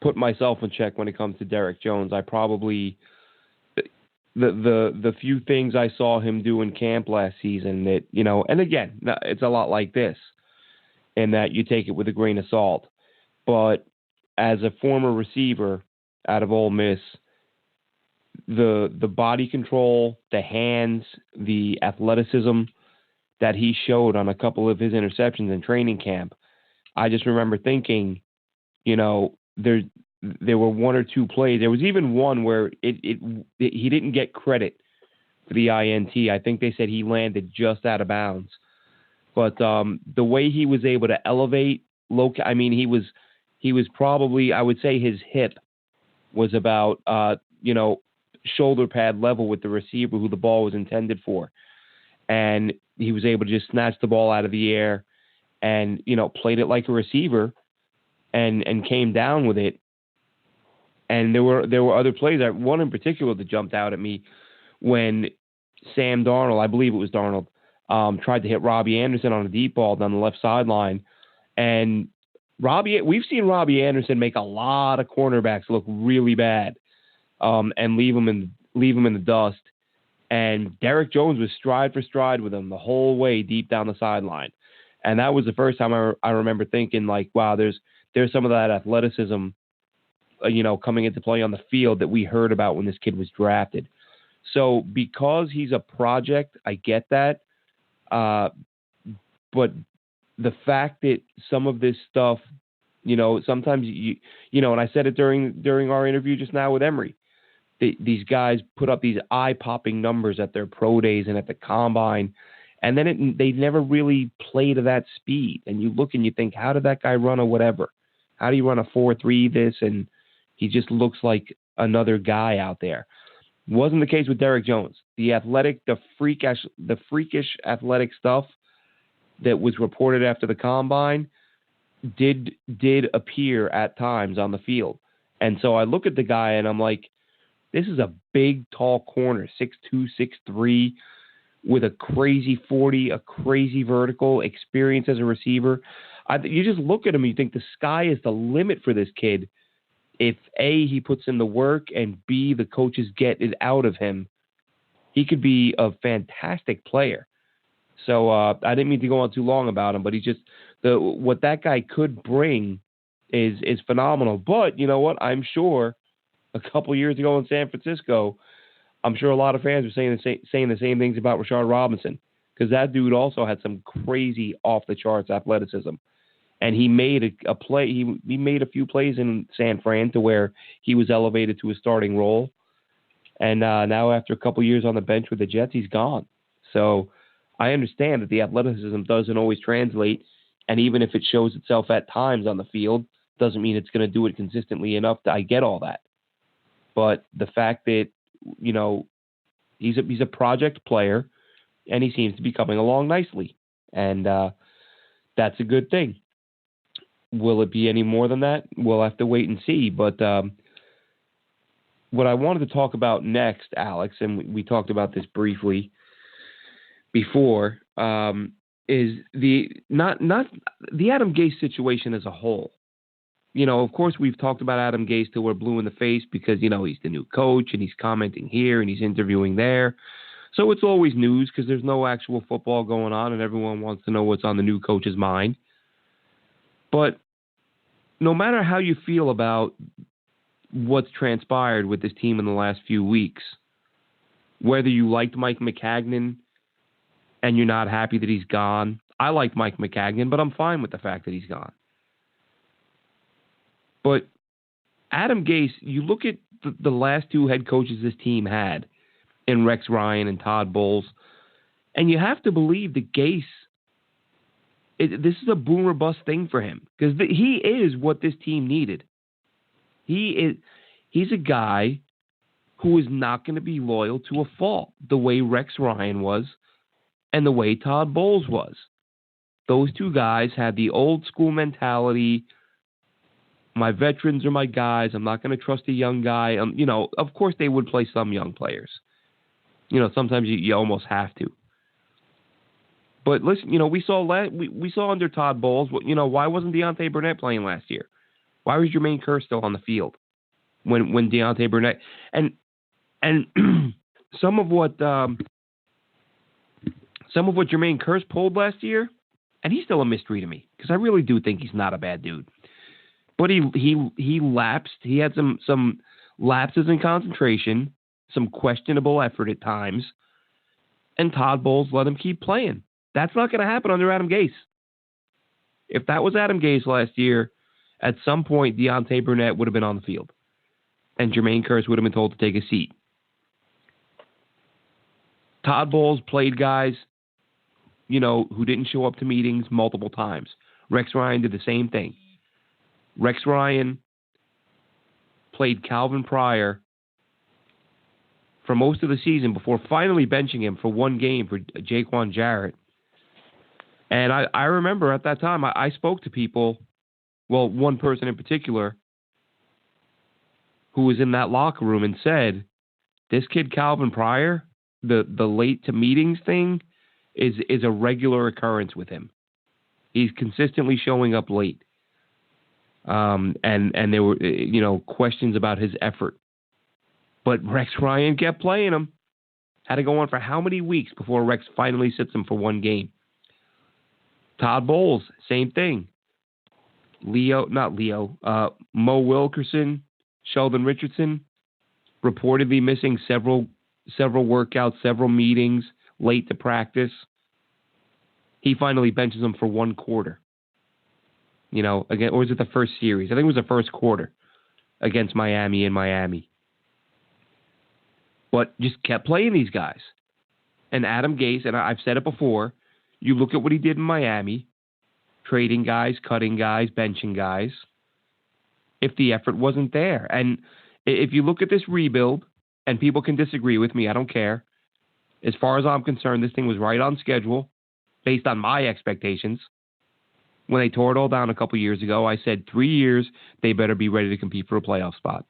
put myself in check when it comes to Derek Jones. I probably the few things I saw him do in camp last season that, and again, it's a lot like this in that you take it with a grain of salt. But as a former receiver out of Ole Miss, the body control, the hands, the athleticism that he showed on a couple of his interceptions in training camp, I just remember thinking, there were one or two plays. There was even one where he didn't get credit for the INT. I think they said he landed just out of bounds. But the way he was able to elevate, he was probably, I would say his hip was about, shoulder pad level with the receiver who the ball was intended for. And he was able to just snatch the ball out of the air and, played it like a receiver and came down with it. And there were other plays. One in particular that jumped out at me when Sam Darnold, I believe it was Darnold, tried to hit Robbie Anderson on a deep ball down the left sideline. And we've seen Robbie Anderson make a lot of cornerbacks look really bad and leave them in the dust. And Derek Jones was stride for stride with him the whole way deep down the sideline. And that was the first time I remember thinking, like, wow, there's some of that athleticism coming into play on the field that we heard about when this kid was drafted. So because he's a project, I get that. But the fact that some of this stuff, sometimes and I said it during our interview just now with Emory, these guys put up these eye-popping numbers at their pro days and at the combine, and then they never really play to that speed. And you look and you think, how did that guy run a whatever? How do you run a 4.3 this? And he just looks like another guy out there. Wasn't the case with Derek Jones. The freakish athletic stuff that was reported after the combine did appear at times on the field. And so I look at the guy and I'm like, this is a big, tall corner, 6'2", 6'3", with a crazy 40, a crazy vertical, experience as a receiver. You just look at him and you think the sky is the limit for this kid. If A, he puts in the work, and B, the coaches get it out of him, he could be a fantastic player. So I didn't mean to go on too long about him, but what that guy could bring is phenomenal. But you know what? I'm sure a couple years ago in San Francisco, I'm sure a lot of fans were saying the same things about Rashard Robinson, because that dude also had some crazy off the charts athleticism. And he made a play. He made a few plays in San Fran to where he was elevated to a starting role. And now after a couple years on the bench with the Jets, he's gone. So I understand that the athleticism doesn't always translate. And even if it shows itself at times on the field, doesn't mean it's going to do it consistently enough. I get all that. But the fact that, he's a project player and he seems to be coming along nicely. And that's a good thing. Will it be any more than that? We'll have to wait and see. But what I wanted to talk about next, Alex, and we talked about this briefly before, is not the Adam Gase situation as a whole. Of course, we've talked about Adam Gase till we're blue in the face because, he's the new coach and he's commenting here and he's interviewing there. So it's always news because there's no actual football going on and everyone wants to know what's on the new coach's mind. But no matter how you feel about what's transpired with this team in the last few weeks, whether you liked Mike Maccagnan and you're not happy that he's gone. I like Mike McCagnon, but I'm fine with the fact that he's gone. But Adam Gase, you look at the last two head coaches this team had in Rex Ryan and Todd Bowles, and you have to believe that Gase, this is a boom or bust thing for him, because he is what this team needed. He's a guy who is not going to be loyal to a fault the way Rex Ryan was and the way Todd Bowles was. Those two guys had the old school mentality. My veterans are my guys. I'm not going to trust a young guy. Of course they would play some young players. Sometimes you almost have to. But listen, we saw under Todd Bowles. Why wasn't Deontay Burnett playing last year? Why was Jermaine Kearse still on the field when Deontay Burnett and some of what Jermaine Kearse pulled last year, and he's still a mystery to me because I really do think he's not a bad dude. But he lapsed. He had some lapses in concentration, some questionable effort at times, and Todd Bowles let him keep playing. That's not going to happen under Adam Gase. If that was Adam Gase last year, at some point Deontay Burnett would have been on the field, and Jermaine Kearse would have been told to take a seat. Todd Bowles played guys, who didn't show up to meetings multiple times. Rex Ryan did the same thing. Rex Ryan played Calvin Pryor for most of the season before finally benching him for one game for Jaquan Jarrett. And I remember at that time, I spoke to people, well, one person in particular, who was in that locker room and said, this kid Calvin Pryor, the late to meetings thing is a regular occurrence with him. He's consistently showing up late. And there were, questions about his effort. But Rex Ryan kept playing him. Had to go on for how many weeks before Rex finally sits him for one game? Todd Bowles, same thing. Mo Wilkerson, Sheldon Richardson, reportedly missing several workouts, several meetings, late to practice. He finally benches them for one quarter. Again, or was it the first series? I think it was the first quarter against Miami in Miami. But just kept playing these guys. And Adam Gase, and I've said it before, you look at what he did in Miami, trading guys, cutting guys, benching guys, if the effort wasn't there. And if you look at this rebuild, and people can disagree with me, I don't care. As far as I'm concerned, this thing was right on schedule, based on my expectations. When they tore it all down a couple years ago, I said 3 years, they better be ready to compete for a playoff spot.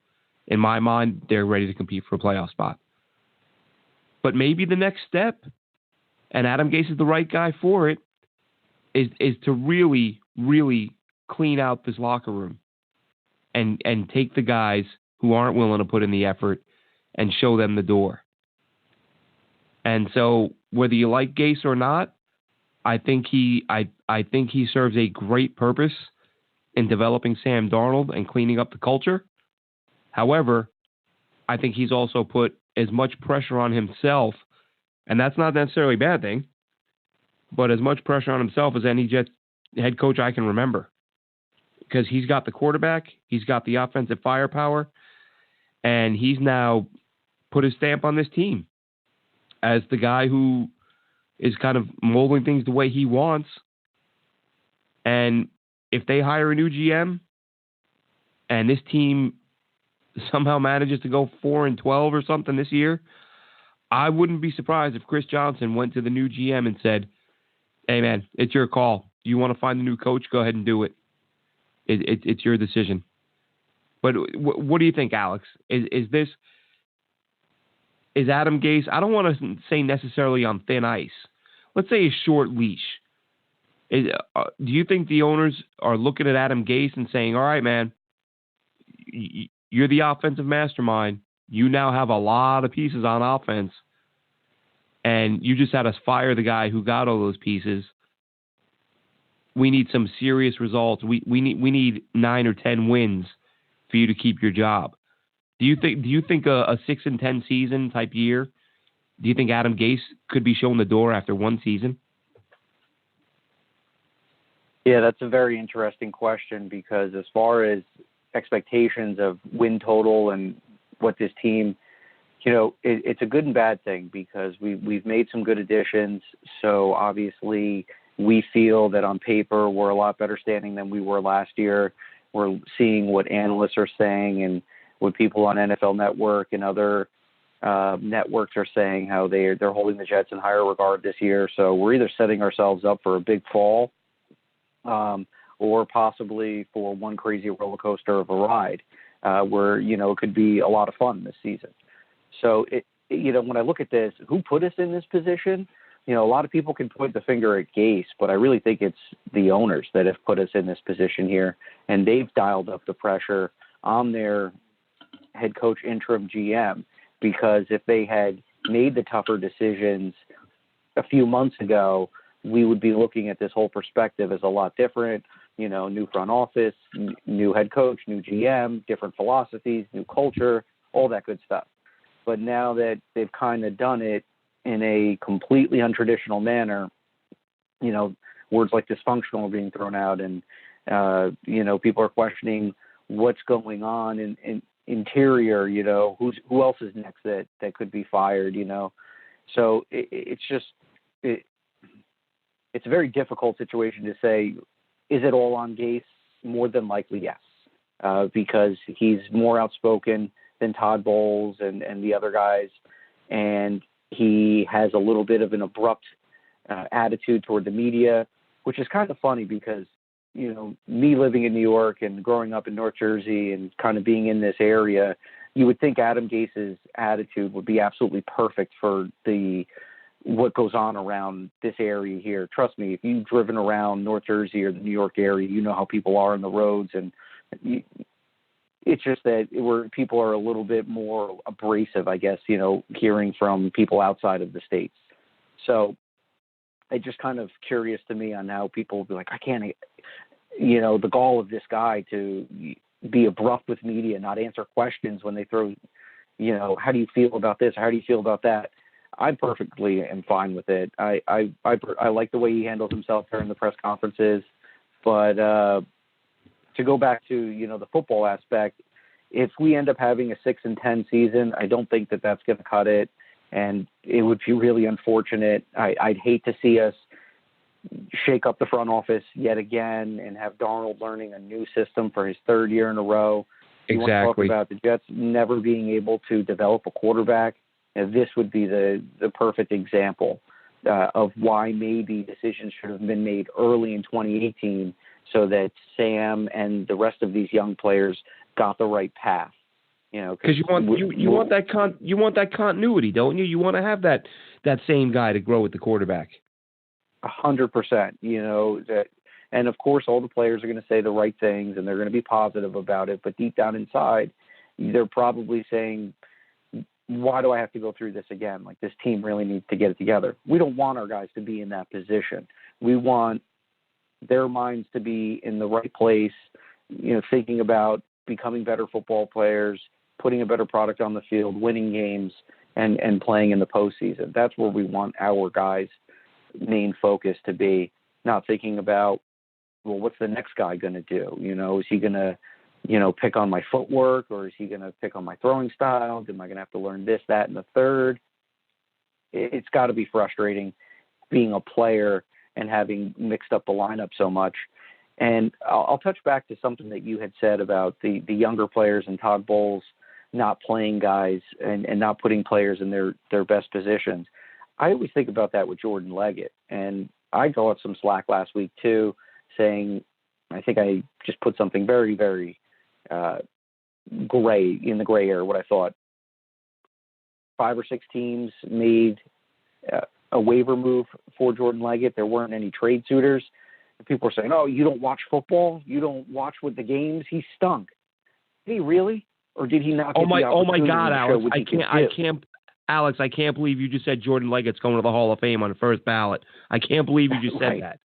In my mind, they're ready to compete for a playoff spot. But maybe the next step, and Adam Gase is the right guy for it, is to really, really clean out this locker room and take the guys who aren't willing to put in the effort and show them the door. And so whether you like Gase or not, I think he serves a great purpose in developing Sam Darnold and cleaning up the culture. However, I think he's also put as much pressure on himself, and that's not necessarily a bad thing, but as much pressure on himself as any Jets head coach I can remember. Because he's got the quarterback, he's got the offensive firepower, and he's now put his stamp on this team as the guy who is kind of molding things the way he wants. And if they hire a new GM and this team somehow manages to go 4-12 or something this year, I wouldn't be surprised if Chris Johnson went to the new GM and said, hey man, it's your call. You want to find a new coach? Go ahead and do it. It's your decision. But what do you think, Alex? Is Adam Gase, I don't want to say necessarily on thin ice, let's say a short leash. Do you think the owners are looking at Adam Gase and saying, all right, man, you're the offensive mastermind. You now have a lot of pieces on offense, and you just had us fire the guy who got all those pieces. We need some serious results. We need 9 or 10 wins for you to keep your job. Do you think a 6-10 season type year Do you think Adam Gase could be shown the door after one season? Yeah, that's a very interesting question because as far as expectations of win total and what this team, it's a good and bad thing because we've made some good additions. So obviously we feel that on paper we're a lot better standing than we were last year. We're seeing what analysts are saying and what people on NFL Network and other networks are saying, how they're holding the Jets in higher regard this year. So we're either setting ourselves up for a big fall or possibly for one crazy roller coaster of a ride where, it could be a lot of fun this season. So, when I look at this, who put us in this position? A lot of people can point the finger at Gase, but I really think it's the owners that have put us in this position here, and they've dialed up the pressure on their head coach interim GM, because if they had made the tougher decisions a few months ago, we would be looking at this whole perspective as a lot different. New front office, new head coach, new GM, different philosophies, new culture, all that good stuff. But now that they've kind of done it in a completely untraditional manner, words like dysfunctional are being thrown out, and people are questioning what's going on in interior. Who else is next that could be fired? So it's a very difficult situation to say. Is it all on Gase? More than likely, yes, because he's more outspoken than Todd Bowles and the other guys, and he has a little bit of an abrupt attitude toward the media, which is kind of funny because, me living in New York and growing up in North Jersey and kind of being in this area, you would think Adam Gase's attitude would be absolutely perfect for what goes on around this area here. Trust me, if you've driven around North Jersey or the New York area, you know how people are on the roads, and it's just that where people are a little bit more abrasive, I guess, hearing from people outside of the States. So it's just kind of curious to me on how people will be like, I can't, the gall of this guy to be abrupt with media, not answer questions when they throw, how do you feel about this? How do you feel about that? I perfectly am fine with it. I like the way he handles himself during the press conferences, but to go back to, the football aspect, if we end up having a 6-10 season, I don't think that that's going to cut it. And it would be really unfortunate. I'd hate to see us shake up the front office yet again and have Darnold learning a new system for his third year in a row. You want to talk about the Jets never being able to develop a quarterback. This would be the perfect example of why maybe decisions should have been made early in 2018 so that Sam and the rest of these young players got the right path. Because you want that continuity, don't you? You want to have that same guy to grow with the quarterback. 100%. And of course, all the players are going to say the right things and they're going to be positive about it. But deep down inside, they're probably saying, why do I have to go through this again? Like, this team really needs to get it together. We don't want our guys to be in that position. We want their minds to be in the right place, thinking about becoming better football players, putting a better product on the field, winning games, and playing in the postseason. That's where we want our guys' main focus to be, not thinking about, well, what's the next guy going to do? Is he going to, pick on my footwork, or is he going to pick on my throwing style? Am I going to have to learn this, that, and the third? It's got to be frustrating being a player and having mixed up the lineup so much. And I'll touch back to something that you had said about the younger players and Todd Bowles not playing guys and not putting players in their best positions. I always think about that with Jordan Leggett. And I got some slack last week too, saying, I think I just put something very, very gray in the gray area, what I thought. 5 or 6 teams made a waiver move for Jordan Leggett. There weren't any trade suitors. People were saying, oh, you don't watch football? You don't watch with the games? He stunk. Did he really? Or did he not get the opportunity? Oh my God, Alex! Alex, I can't believe you just said Jordan Leggett's going to the Hall of Fame on the first ballot. I can't believe you just said that.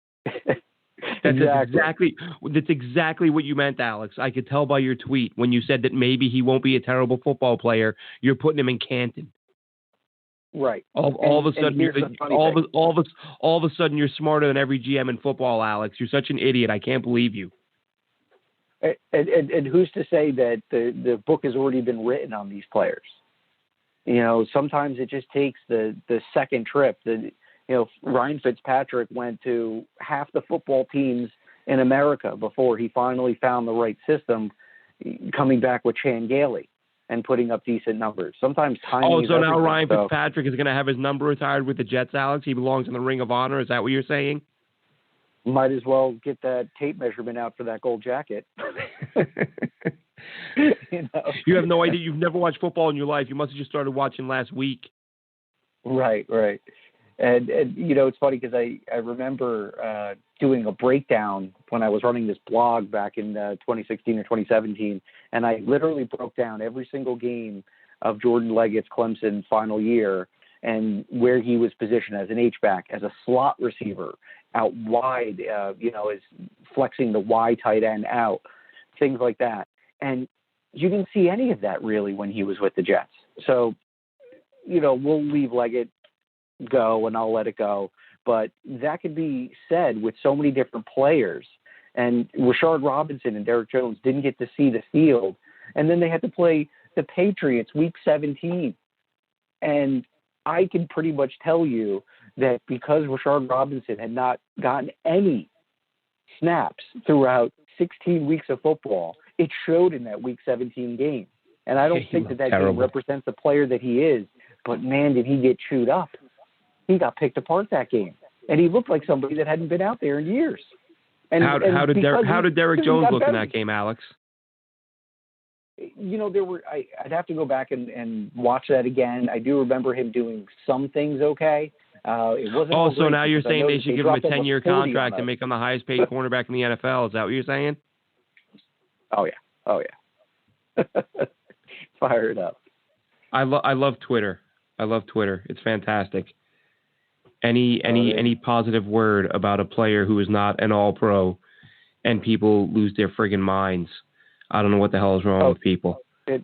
That's exactly what you meant, Alex. I could tell by your tweet when you said that maybe he won't be a terrible football player. You're putting him in Canton. Right. All of a sudden, all of a sudden, you're smarter than every GM in football, Alex. You're such an idiot. I can't believe you. And who's to say that the book has already been written on these players? You know, sometimes it just takes the second trip. Ryan Fitzpatrick went to half the football teams in America before he finally found the right system, coming back with Chan Gailey and putting up decent numbers. Sometimes timing. So now Ryan Fitzpatrick is going to have his number retired with the Jets, Alex? He belongs in the Ring of Honor. Is that what you're saying? Might as well get that tape measurement out for that gold jacket. You have no idea. You've never watched football in your life. You must have just started watching last week. Right. And it's funny because I remember doing a breakdown when I was running this blog back in 2016 or 2017, and I literally broke down every single game of Jordan Leggett's Clemson final year and where he was positioned as an H-back, as a slot receiver, out wide, is flexing the Y tight end out, things like that. And you didn't see any of that really when he was with the Jets. So, we'll leave Leggett go and I'll let it go. But that could be said with so many different players. And Rashard Robinson and Derrick Jones didn't get to see the field. And then they had to play the Patriots week 17. And I can pretty much tell you that because Rashard Robinson had not gotten any snaps throughout 16 weeks of football, it showed in that week 17 game. And I don't think that game represents the player that he is, but man, did he get chewed up. He got picked apart that game. And he looked like somebody that hadn't been out there in years. And how did Derrick Jones look in that game, Alex? I'd have to go back and watch that again. I do remember him doing some things okay. It wasn't. So now you're saying they should give him a 10-year contract and make him the highest paid cornerback in the NFL. Is that what you're saying? Oh yeah. Fire it up. I love Twitter. It's fantastic. Any positive word about a player who is not an All-Pro, and people lose their friggin' minds. I don't know what the hell is wrong with people. This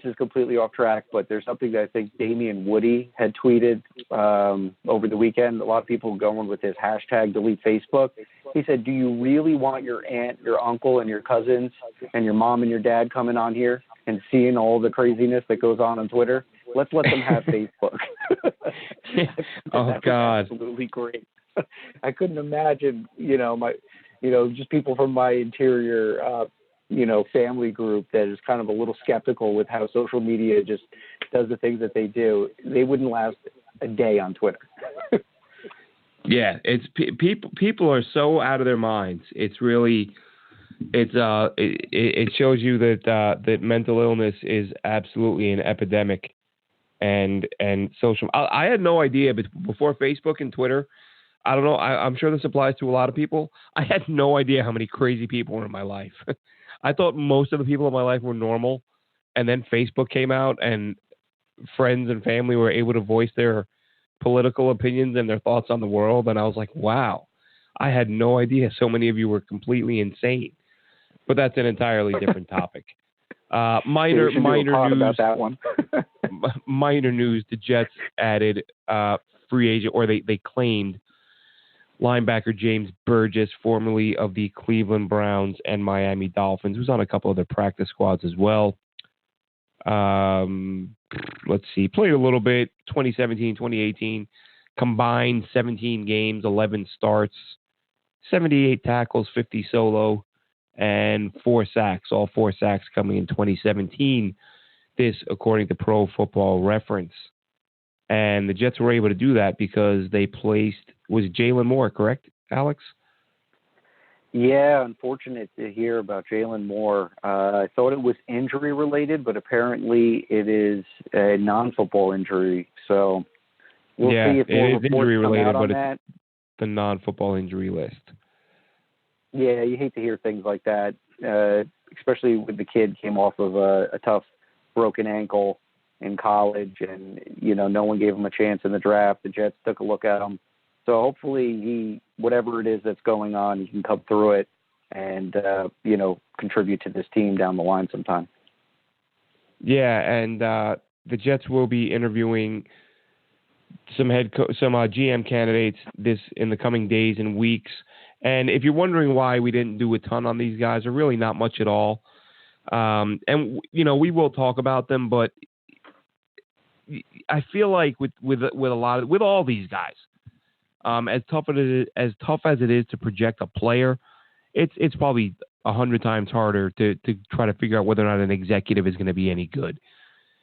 is completely off track, but there's something that I think Damian Woody had tweeted over the weekend. A lot of people going with his hashtag delete Facebook. He said, do you really want your aunt, your uncle, and your cousins, and your mom and your dad coming on here and seeing all the craziness that goes on Twitter? Let's let them have Facebook. Oh, God. Absolutely great. I couldn't imagine, just people from my interior, family group that is kind of a little skeptical with how social media just does the things that they do. They wouldn't last a day on Twitter. Yeah, it's people are so out of their minds. It's really, it shows you that mental illness is absolutely an epidemic. And social, I had no idea, but before Facebook and Twitter, I don't know. I'm sure this applies to a lot of people. I had no idea how many crazy people were in my life. I thought most of the people in my life were normal, and then Facebook came out, and friends and family were able to voice their political opinions and their thoughts on the world, and I was like, wow, I had no idea so many of you were completely insane. But that's an entirely different topic. Minor news about that one. Minor news: the Jets added free agent, or they claimed linebacker James Burgess, formerly of the Cleveland Browns and Miami Dolphins, who's on a couple of their practice squads as well. Let's see, played a little bit, 2017, 2018, combined 17 games, 11 starts, 78 tackles, 50 solo, and 4 sacks, all 4 sacks coming in 2017. This, according to Pro Football Reference. And the Jets were able to do that because they placed, was Jalen Moore, correct, Alex? Yeah, unfortunate to hear about Jalen Moore. I thought it was injury related, but apparently it is a non-football injury. So we'll see if more reports injury related, come out on that. It's the non-football injury list. Yeah, you hate to hear things like that, especially when the kid came off of a tough broken ankle in college, and no one gave him a chance in the draft. The Jets took a look at him. So hopefully whatever it is that's going on, he can come through it and, contribute to this team down the line sometime. Yeah, and the Jets will be interviewing some GM candidates in the coming days and weeks. And if you're wondering why we didn't do a ton on these guys, or really not much at all, and we will talk about them, but I feel like with all these guys, as tough as it is to project a player, it's probably 100 times harder to try to figure out whether or not an executive is going to be any good.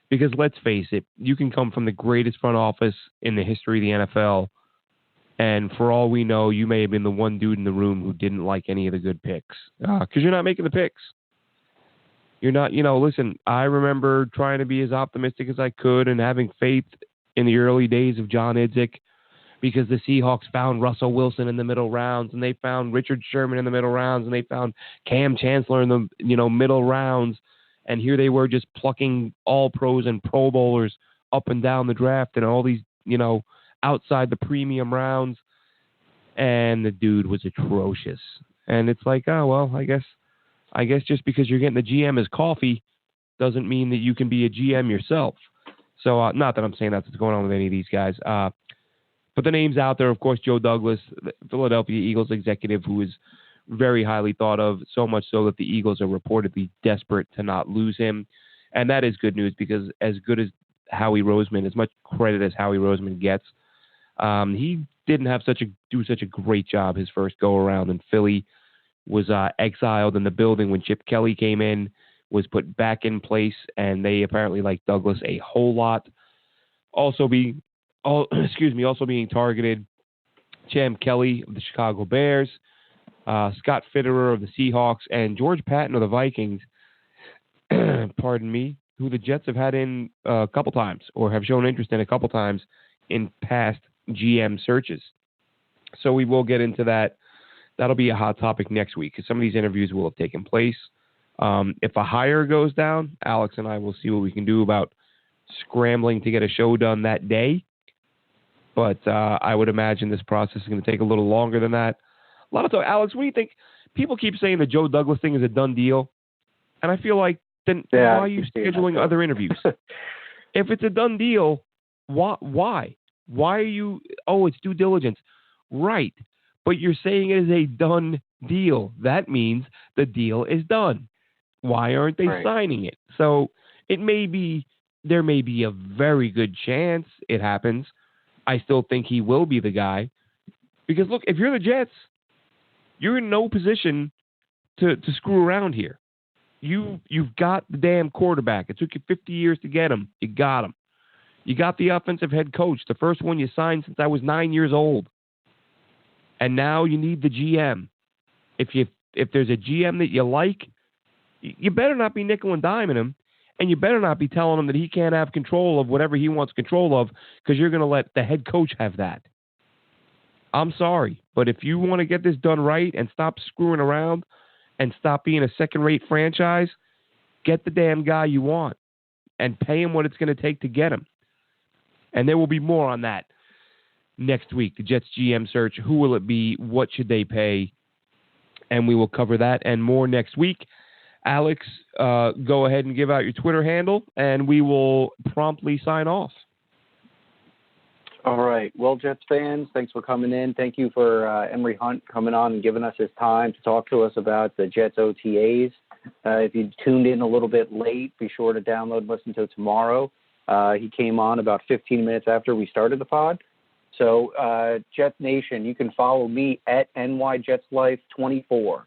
Because let's face it, you can come from the greatest front office in the history of the NFL, and for all we know, you may have been the one dude in the room who didn't like any of the good picks because you're not making the picks. You're not, listen, I remember trying to be as optimistic as I could and having faith in the early days of John Idzik because the Seahawks found Russell Wilson in the middle rounds, and they found Richard Sherman in the middle rounds, and they found Cam Chancellor in the, middle rounds. And here they were just plucking all pros and Pro Bowlers up and down the draft and all these, outside the premium rounds. And the dude was atrocious. And it's like, oh, well, I guess just because you're getting the GM as coffee doesn't mean that you can be a GM yourself. So not that I'm saying that's what's going on with any of these guys. But the name's out there, of course, Joe Douglas, the Philadelphia Eagles executive, who is very highly thought of, so much so that the Eagles are reportedly desperate to not lose him. And that is good news because as good as Howie Roseman, as much credit as Howie Roseman gets, he didn't have do such a great job his first go-around in Philly. Was exiled in the building when Chip Kelly came in, was put back in place, and they apparently like Douglas a whole lot. Also being targeted, Champ Kelly of the Chicago Bears, Scott Fitterer of the Seahawks, and George Patton of the Vikings, pardon me, who the Jets have had in a couple times or have shown interest in a couple times in past GM searches. So we will get into that. That'll be a hot topic next week because some of these interviews will have taken place. If a hire goes down, Alex and I will see what we can do about scrambling to get a show done that day. But I would imagine this process is going to take a little longer than that. A lot of time, Alex, what do you think? People keep saying the Joe Douglas thing is a done deal. And I feel like, then why are you scheduling other interviews? If it's a done deal, why? Why are you, it's due diligence. Right. But you're saying it is a done deal. That means the deal is done. Why aren't they signing it? So there may be a very good chance it happens. I still think he will be the guy. Because, look, if you're the Jets, you're in no position to screw around here. You've got the damn quarterback. It took you 50 years to get him. You got him. You got the offensive head coach, the first one you signed since I was 9 years old. And now you need the GM. If there's a GM that you like, you better not be nickel and diming him, and you better not be telling him that he can't have control of whatever he wants control of because you're going to let the head coach have that. I'm sorry, but if you want to get this done right and stop screwing around and stop being a second-rate franchise, get the damn guy you want and pay him what it's going to take to get him. And there will be more on that next week, the Jets GM search. Who will it be? What should they pay? And we will cover that and more next week. Alex, go ahead and give out your Twitter handle, and we will promptly sign off. All right. Well, Jets fans, thanks for coming in. Thank you for Emory Hunt coming on and giving us his time to talk to us about the Jets OTAs. If you tuned in a little bit late, be sure to download and listen to it tomorrow. He came on about 15 minutes after we started the pod. So, Jets Nation, you can follow me at NYJetsLife24.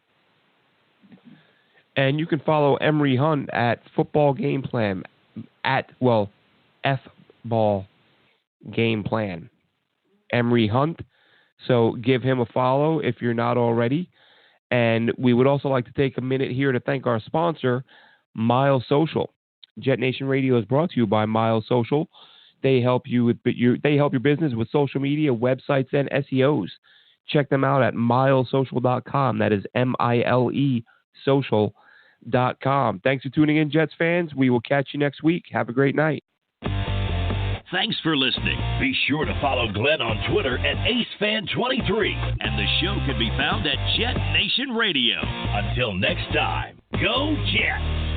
And you can follow Emory Hunt at Football Game Plan, F-Ball Game Plan. Emory Hunt. So give him a follow if you're not already. And we would also like to take a minute here to thank our sponsor, Miles Social. Jet Nation Radio is brought to you by Miles Social. They help you with your business with social media, websites, and SEOs. Check them out at milesocial.com. That is MILE social.com. Thanks for tuning in, Jets fans. We will catch you next week. Have a great night. Thanks for listening. Be sure to follow Glenn on Twitter at AceFan23. And the show can be found at Jet Nation Radio. Until next time, go Jets!